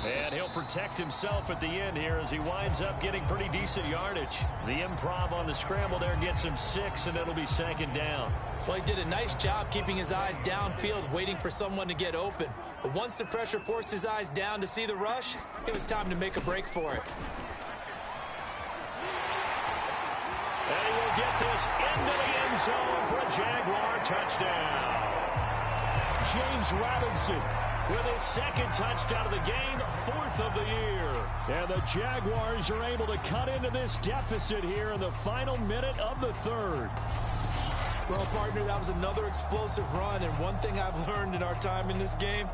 And he'll protect himself at the end here as he winds up getting pretty decent yardage. The improv on the scramble there gets him 6, and it'll be 2nd down. Well, he did a nice job keeping his eyes downfield, waiting for someone to get open. But once the pressure forced his eyes down to see the rush, it was time to make a break for it. And he will get this into the end zone for a Jaguar touchdown. James Robinson with his 2nd touchdown of the game, 4th of the year. And the Jaguars are able to cut into this deficit here in the final minute of the 3rd. Well, partner, that was another explosive run, and one thing I've learned in our time in this game,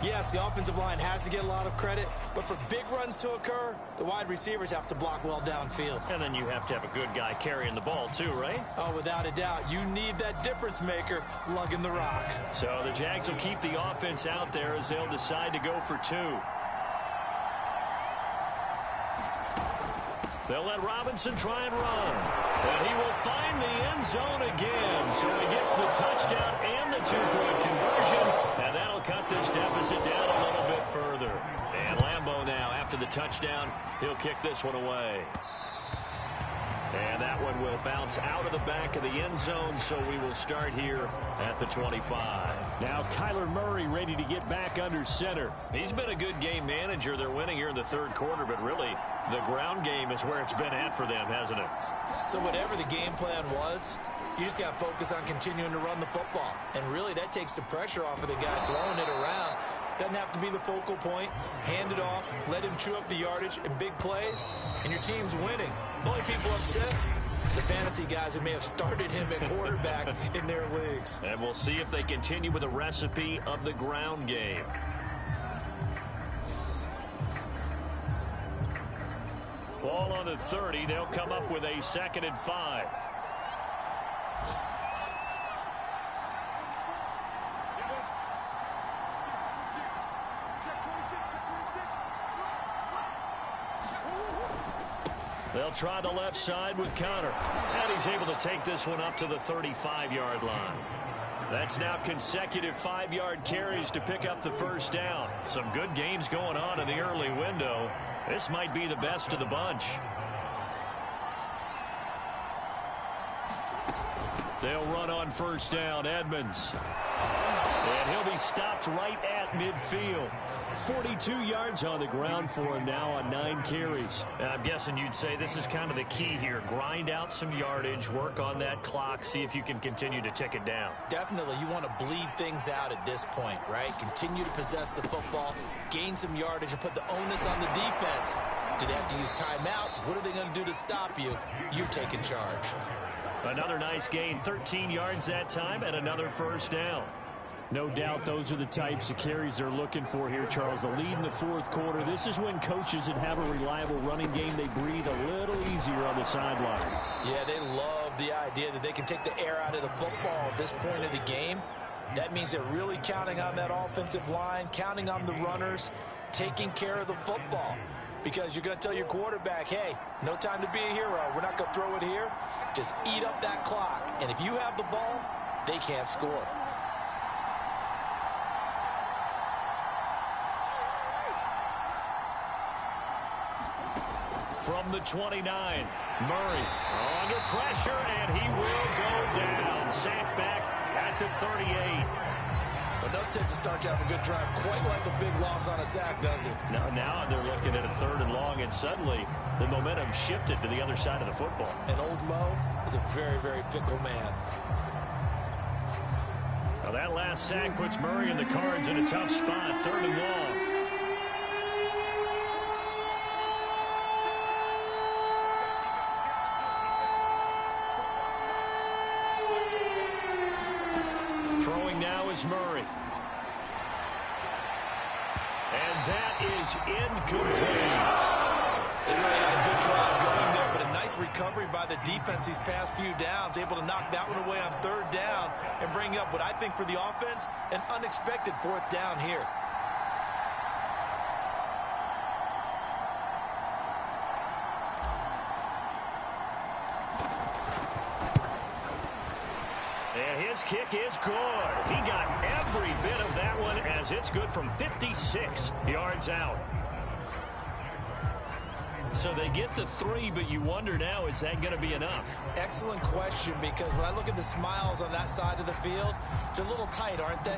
yes, the offensive line has to get a lot of credit, but for big runs to occur, the wide receivers have to block well downfield. And then you have to have a good guy carrying the ball too, right? Oh, without a doubt. You need that difference maker lugging the rock. So the Jags will keep the offense out there as they'll decide to go for 2. They'll let Robinson try and run. And he will find the end zone again. So he gets the touchdown and the two-point conversion. And that'll cut this deficit down a little bit further. And Lambeau now, after the touchdown, he'll kick this one away. And that one will bounce out of the back of the end zone, so we will start here at the 25. Now Kyler Murray ready to get back under center. He's been a good game manager. They're winning here in the third quarter, but really the ground game is where it's been at for them, hasn't it? So whatever the game plan was, you just got to focus on continuing to run the football. And really that takes the pressure off of the guy throwing it around. Doesn't have to be the focal point. Hand it off, let him chew up the yardage in big plays, and your team's winning. The only people upset, the fantasy guys who may have started him at quarterback in their leagues. And we'll see if they continue with the recipe of the ground game. Ball on the 30. They'll come up with a 2nd and 5. They'll try the left side with Conner. And he's able to take this one up to the 35-yard line. That's now consecutive 5-yard carries to pick up the first down. Some good games going on in the early window. This might be the best of the bunch. They'll run on first down. Edmonds. And he'll be stopped right at midfield. 42 yards on the ground for him now on 9 carries. And I'm guessing you'd say this is kind of the key here. Grind out some yardage, work on that clock, see if you can continue to tick it down. Definitely, you want to bleed things out at this point, right? Continue to possess the football, gain some yardage, and put the onus on the defense. Do they have to use timeouts? What are they going to do to stop you? You're taking charge. Another nice gain, 13 yards that time, and another first down. No doubt those are the types of carries they're looking for here, Charles. The lead in the fourth quarter. This is when coaches that have a reliable running game, they breathe a little easier on the sideline. Yeah, they love the idea that they can take the air out of the football at this point of the game. That means they're really counting on that offensive line, counting on the runners, taking care of the football. Because you're going to tell your quarterback, hey, no time to be a hero. We're not going to throw it here. Just eat up that clock. And if you have the ball, they can't score. From the 29, Murray under pressure, and he will go down. Sacked back at the 38. But no Texas start to have a good drive, quite like a big loss on a sack, does it? Now they're looking at a 3rd and long, and suddenly the momentum shifted to the other side of the football. And old Mo is a very, very fickle man. Now that last sack puts Murray and the Cards in a tough spot, 3rd and long. Murray. And that is incomplete. They really had a good drive going there, but a nice recovery by the defense these past few downs, able to knock that one away on 3rd down and bring up what I think for the offense, an unexpected 4th down here. His kick is good. He got every bit of that one as it's good from 56 yards out. So they get the 3, but you wonder now, is that going to be enough? Excellent question, because when I look at the smiles on that side of the field, they're a little tight, aren't they?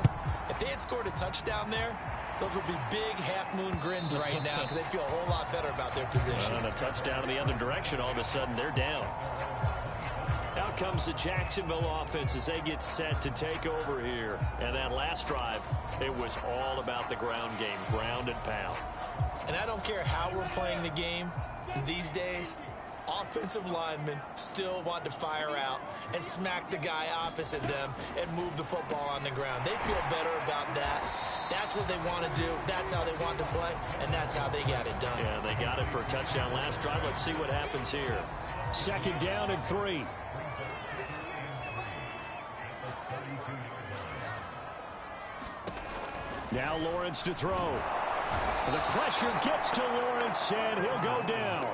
If they had scored a touchdown there, those would be big half-moon grins right now because they'd feel a whole lot better about their position. And a touchdown in the other direction, all of a sudden they're down. Out comes the Jacksonville offense as they get set to take over here. And that last drive, it was all about the ground game, ground and pound. And I don't care how we're playing the game these days, offensive linemen still want to fire out and smack the guy opposite them and move the football on the ground. They feel better about that. That's what they want to do. That's how they want to play, and that's how they got it done. Yeah, they got it for a touchdown last drive. Let's see what happens here. 2nd down and 3. Now Lawrence to throw. The pressure gets to Lawrence, and he'll go down.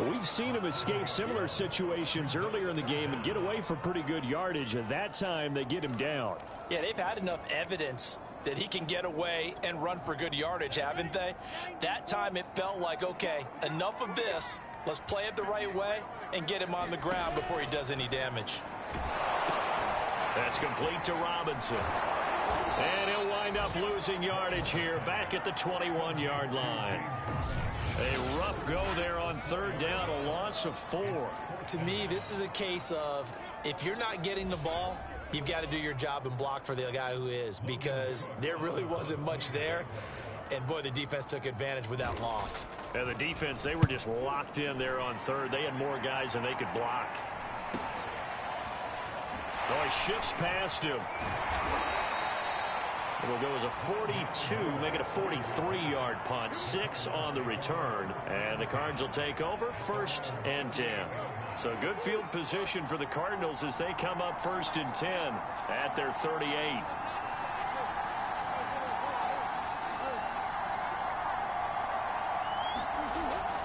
We've seen him escape similar situations earlier in the game and get away for pretty good yardage. At that time, they get him down. Yeah, they've had enough evidence that he can get away and run for good yardage, haven't they? That time it felt like, okay, enough of this. Let's play it the right way and get him on the ground before he does any damage. That's complete to Robinson. And he'll wind up losing yardage here back at the 21-yard line. A rough go there on third down, a loss of 4. To me, this is a case of if you're not getting the ball, you've got to do your job and block for the guy who is, because there really wasn't much there. And, boy, the defense took advantage with that loss. And the defense, they were just locked in there on third. They had more guys than they could block. Oh, he shifts past him. It'll go as a 42, make it a 43-yard punt. 6 on the return. And the Cards will take over 1st and 10. So good field position for the Cardinals as they come up 1st and 10 at their 38.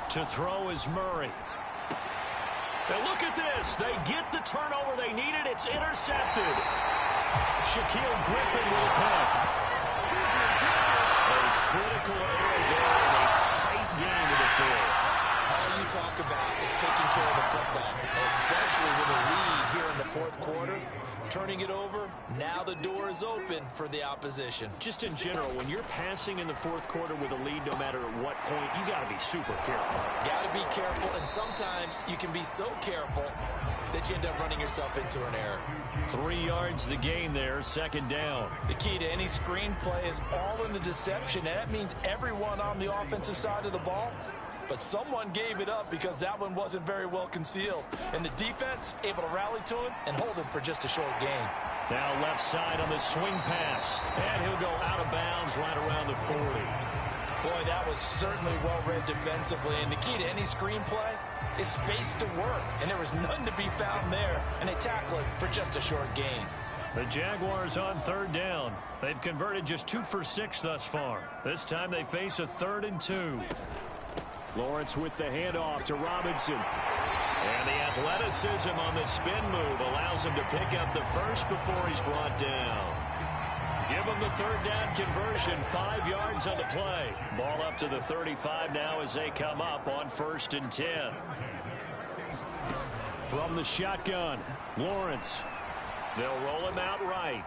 To throw is Murray. Now look at this. They get the turnover they needed. It's intercepted. Shaquille Griffin will pick. A critical error there in a tight game in the fourth. All you talk about is taking care of the football, especially with a lead here in the fourth quarter. Turning it over, now the door is open for the opposition. Just in general, when you're passing in the fourth quarter with a lead, no matter at what point, you got to be super careful. Got to be careful, and sometimes you can be so careful that you end up running yourself into an error. 3 yards the gain there, 2nd down. The key to any screenplay is all in the deception, and that means everyone on the offensive side of the ball. But someone gave it up because that one wasn't very well concealed. And the defense able to rally to him and hold him for just a short gain. Now left side on the swing pass. And he'll go out of bounds right around the 40. Boy, that was certainly well read defensively. And the key to any screenplay is space to work. And there was none to be found there. And they tackle it for just a short gain. The Jaguars on 3rd down. They've converted just 2 for 6 thus far. This time they face a 3rd and 2. Lawrence with the handoff to Robinson. And the athleticism on the spin move allows him to pick up the first before he's brought down. Give him the 3rd down conversion, 5 yards on the play. Ball up to the 35 now as they come up on 1st and 10. From the shotgun, Lawrence. They'll roll him out right.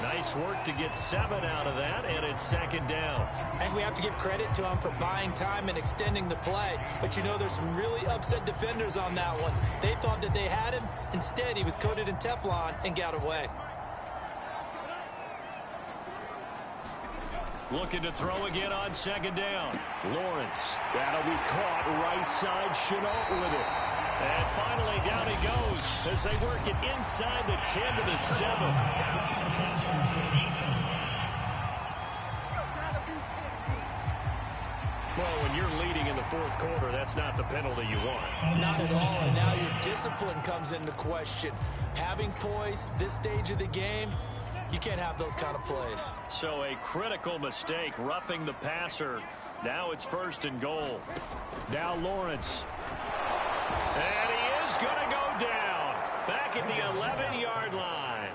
Nice work to get 7 out of that, and it's 2nd down. I think we have to give credit to him for buying time and extending the play. But, you know, there's some really upset defenders on that one. They thought that they had him. Instead, he was coated in Teflon and got away. Looking to throw again on 2nd down. Lawrence. That'll be caught right side. Chenault with it. And finally, down he goes as they work it inside the 10 to the 7. Well, when you're leading in the fourth quarter, that's not the penalty you want. Not at all, and now your discipline comes into question. Having poise this stage of the game, you can't have those kind of plays. So a critical mistake, roughing the passer. Now it's 1st and goal. Now Lawrence. And he is going to go down. Back at the 11-yard line.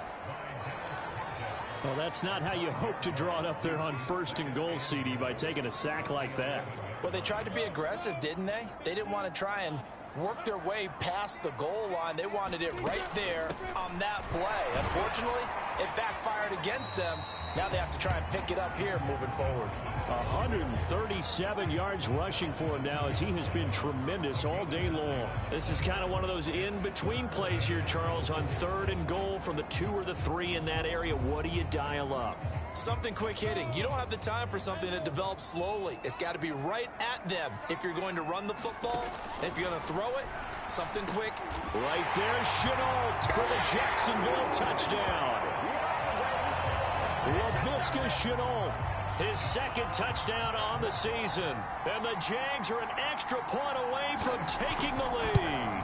Well, that's not how you hope to draw it up there on 1st and goal, CD, by taking a sack like that. Well, they tried to be aggressive, didn't they? They didn't want to try and work their way past the goal line. They wanted it right there on that play. Unfortunately, it backfired against them. Now they have to try and pick it up here moving forward. 137 yards rushing for him now as he has been tremendous all day long. This is kind of one of those in-between plays here, Charles, on 3rd and goal from the 2 or the 3 in that area. What do you dial up? Something quick hitting. You don't have the time for something that develops slowly. It's got to be right at them if you're going to run the football. And if you're going to throw it, something quick. Right there, Chenault for the Jacksonville touchdown. Laviska Shenault, his 2nd touchdown on the season. And the Jags are an extra point away from taking the lead.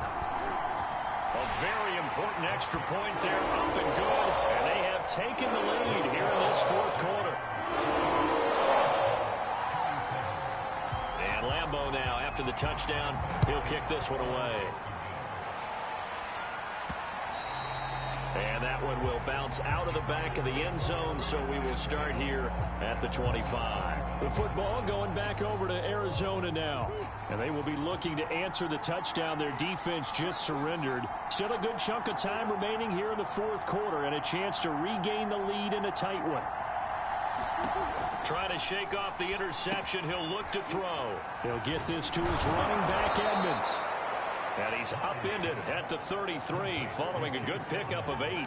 A very important extra point there, up and good. And they have taken the lead here in this fourth quarter. And Lambeau now after the touchdown. He'll kick this one away. And that one will bounce out of the back of the end zone, so we will start here at the 25. The football going back over to Arizona now. And they will be looking to answer the touchdown their defense just surrendered. Still a good chunk of time remaining here in the fourth quarter and a chance to regain the lead in a tight one. Trying to shake off the interception. He'll look to throw. He'll get this to his running back, Edmonds. And he's upended at the 33 following a good pickup of 8.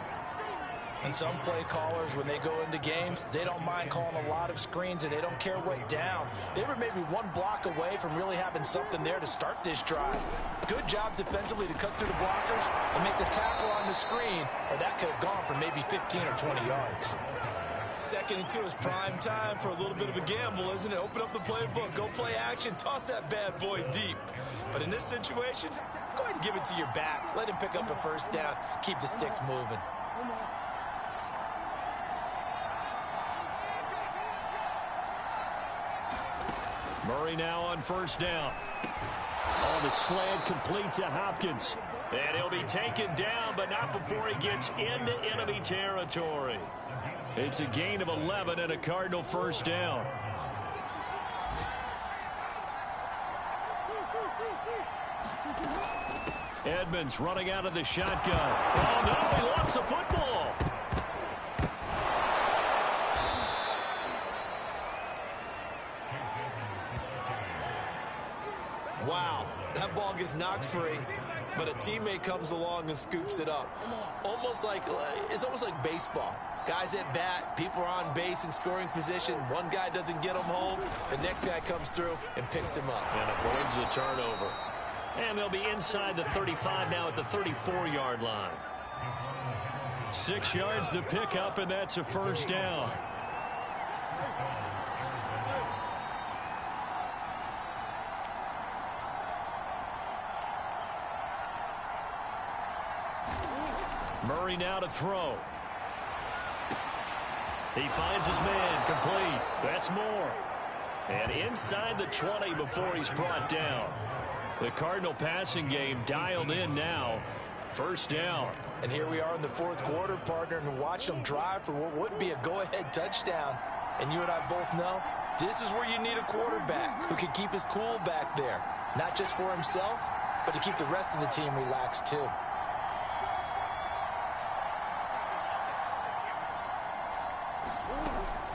And some play callers, when they go into games, they don't mind calling a lot of screens, and they don't care what down. They were maybe one block away from really having something there to start this drive. Good job defensively to cut through the blockers and make the tackle on the screen, or that could have gone for maybe 15 or 20 yards. Second and 2 is prime time for a little bit of a gamble, isn't it? Open up the playbook, go play action, toss that bad boy deep. But in this situation, go ahead and give it to your back. Let him pick up a first down, keep the sticks moving. Murray now on first down. On the slant, complete to Hopkins. And he'll be taken down, but not before he gets into enemy territory. It's a gain of 11 and a Cardinal first down. Edmonds running out of the shotgun. Oh, no, he lost the football. Wow, that ball gets knocked free, but a teammate comes along and scoops it up. It's almost like baseball. Guys at bat, people are on base in scoring position. One guy doesn't get him home. The next guy comes through and picks him up. And avoids the turnover. And they'll be inside the 35 now at the 34-yard line. 6 yards the pickup, and that's a first down. Murray now to throw. He finds his man, complete. That's more. And inside the 20 before he's brought down. The Cardinal passing game dialed in now. First down. And here we are in the fourth quarter, partner, and watch them drive for what would be a go-ahead touchdown. And you and I both know this is where you need a quarterback who can keep his cool back there. Not just for himself, but to keep the rest of the team relaxed too.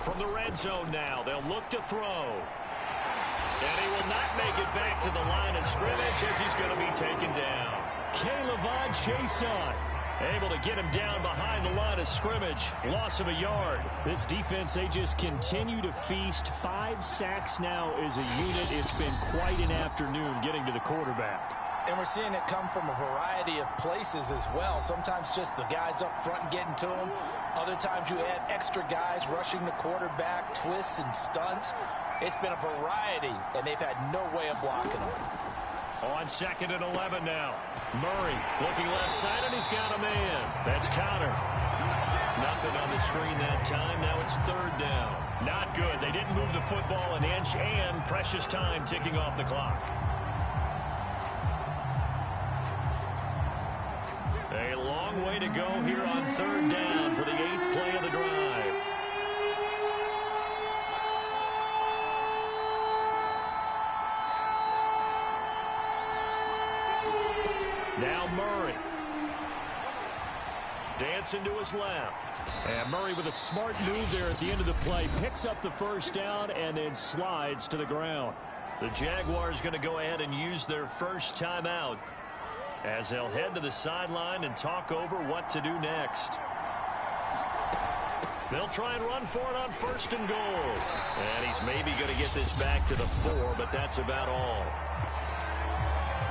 From the red zone now, they'll look to throw. And he will not make it back to the line of scrimmage as he's going to be taken down. K'Lavon Chaisson able to get him down behind the line of scrimmage. Loss of a yard. This defense, they just continue to feast. 5 sacks now as a unit. It's been quite an afternoon getting to the quarterback. And we're seeing it come from a variety of places as well. Sometimes just the guys up front and getting to him. Other times you add extra guys rushing the quarterback, twists and stunts. It's been a variety, and they've had no way of blocking them. On 2nd and 11 now. Murray looking left side, and he's got a man. That's Conner. Nothing on the screen that time. Now it's 3rd down. Not good. They didn't move the football an inch, and precious time ticking off the clock. A long way to go here on 3rd down for the 8th play of the drive. Now Murray. Dancing to his left. And Murray with a smart move there at the end of the play. Picks up the first down and then slides to the ground. The Jaguars going to go ahead and use their first timeout as they'll head to the sideline and talk over what to do next. They'll try and run for it on 1st and goal. And he's maybe going to get this back to the 4, but that's about all.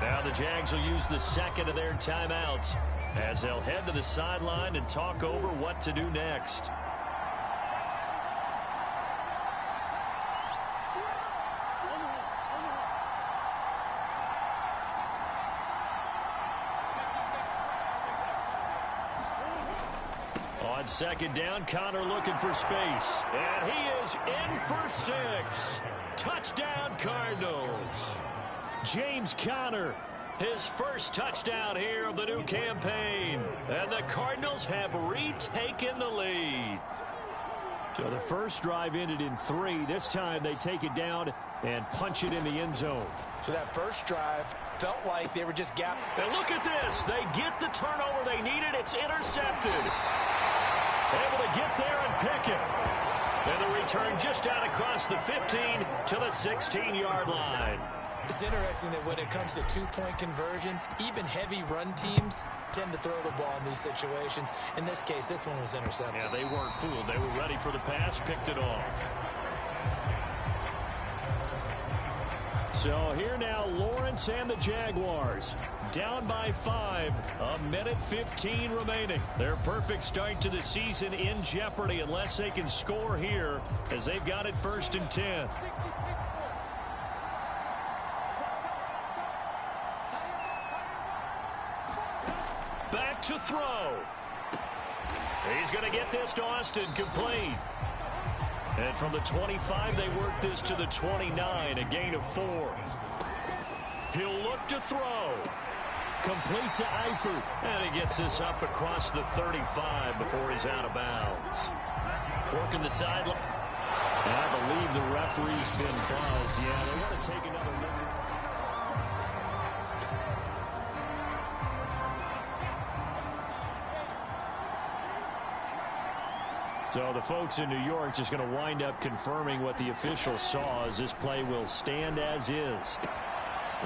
Now the Jags will use the 2nd of their timeouts as they'll head to the sideline and talk over what to do next. On 2nd down, Conner looking for space. And he is in for 6. Touchdown, Cardinals. James Conner, his first touchdown here of the new campaign. And the Cardinals have retaken the lead. So the first drive ended in 3. This time they take it down and punch it in the end zone. So that first drive felt like they were just gapped. And look at this. They get the turnover they needed. It's intercepted. Able to get there and pick it. And the return just out across the 15 to the 16-yard line. It's interesting that when it comes to two-point conversions, even heavy run teams tend to throw the ball in these situations. In this case, this one was intercepted. Yeah, they weren't fooled. They were ready for the pass, picked it off. So here now, Lawrence and the Jaguars. Down by 5, 1:15 remaining. Their perfect start to the season in jeopardy unless they can score here as they've got it 1st and 10. Back to throw. He's going to get this to Austin, complete. And from the 25, they work this to the 29, a gain of 4. He'll look to throw. Complete to Eifert. And he gets this up across the 35 before he's out of bounds. Working the sideline. And I believe the referee's been buzzed. Yeah, they want to take another look. So the folks in New York just going to wind up confirming what the official saw as this play will stand as is.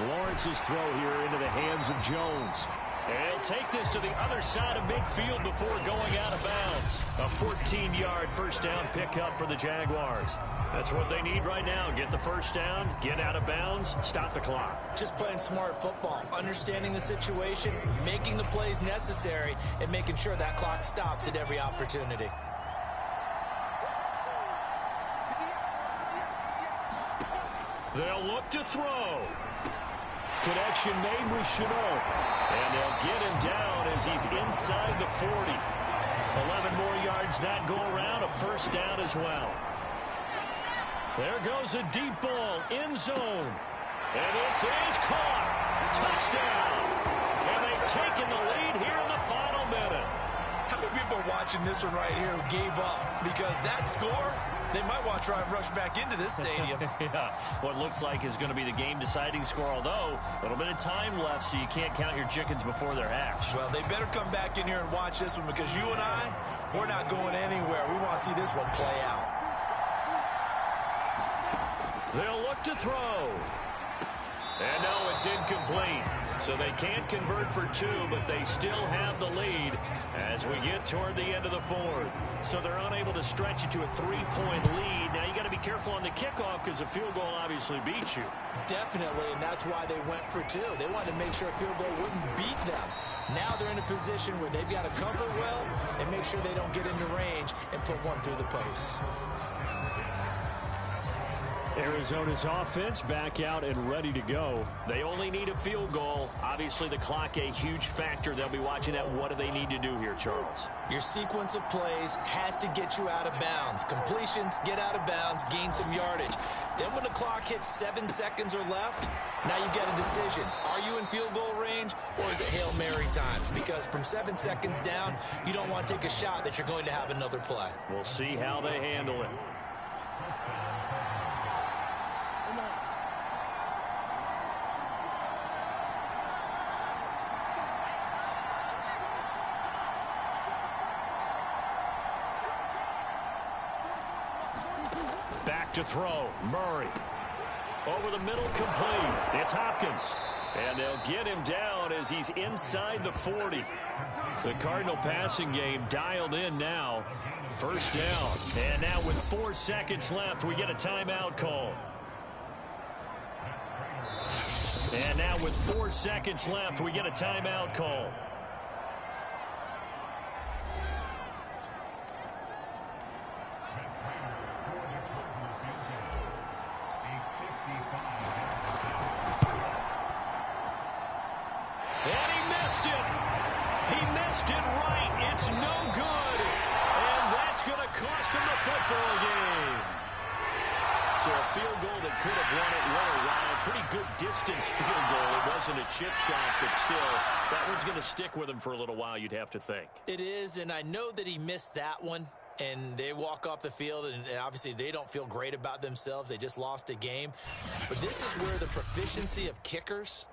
Lawrence's throw here into the hands of Jones. And he'll take this to the other side of midfield before going out of bounds. A 14-yard first down pickup for the Jaguars. That's what they need right now. Get the first down, get out of bounds, stop the clock. Just playing smart football, understanding the situation, making the plays necessary, and making sure that clock stops at every opportunity. They'll look to throw. Connection made with Shenault. And they'll get him down as he's inside the 40. 11 more yards that go around, a first down as well. There goes a deep ball, end zone. And this is caught. Touchdown. And they've taken the lead here in the final minute. How many people are watching this one right here who gave up? Because that score, they might want to try and rush back into this stadium. Yeah, what looks like is going to be the game-deciding score, although a little bit of time left, so you can't count your chickens before they're hatched. Well, they better come back in here and watch this one because you and I, we're not going anywhere. We want to see this one play out. They'll look to throw. And no, it's incomplete. So they can't convert for 2, but they still have the lead as we get toward the end of the 4th. So they're unable to stretch it to a 3-point lead. Now you got to be careful on the kickoff because a field goal obviously beats you. Definitely, and that's why they went for 2. They wanted to make sure a field goal wouldn't beat them. Now they're in a position where they've got to cover well and make sure they don't get into range and put one through the post. Arizona's offense back out and ready to go. They only need a field goal. Obviously, the clock a huge factor. They'll be watching that. What do they need to do here, Charles? Your sequence of plays has to get you out of bounds. Completions, get out of bounds, gain some yardage. Then when the clock hits 7 seconds or left, now you get a decision. Are you in field goal range or is it Hail Mary time? Because from 7 seconds down, you don't want to take a shot that you're going to have another play. We'll see how they handle it. Back to throw. Murray. Over the middle, complete. It's Hopkins. And they'll get him down as he's inside the 40. The Cardinal passing game dialed in now. First down. And now with 4 seconds left, we get a timeout call. And now with 4 seconds left, we get a timeout call. It's no good, and that's going to cost him the football game. So a field goal that could have won it went around. A pretty good distance field goal. It wasn't a chip shot, but still, that one's going to stick with him for a little while, you'd have to think. It is, and I know that he missed that one. And they walk off the field, and obviously they don't feel great about themselves. They just lost a game. But this is where the proficiency of kickers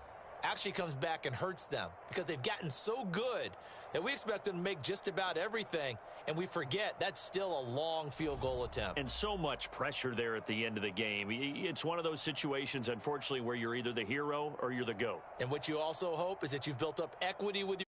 actually comes back and hurts them, because they've gotten so good that we expect them to make just about everything, and we forget that's still a long field goal attempt. And so much pressure there at the end of the game. It's one of those situations, unfortunately, where you're either the hero or you're the GOAT. And what you also hope is that you've built up equity with your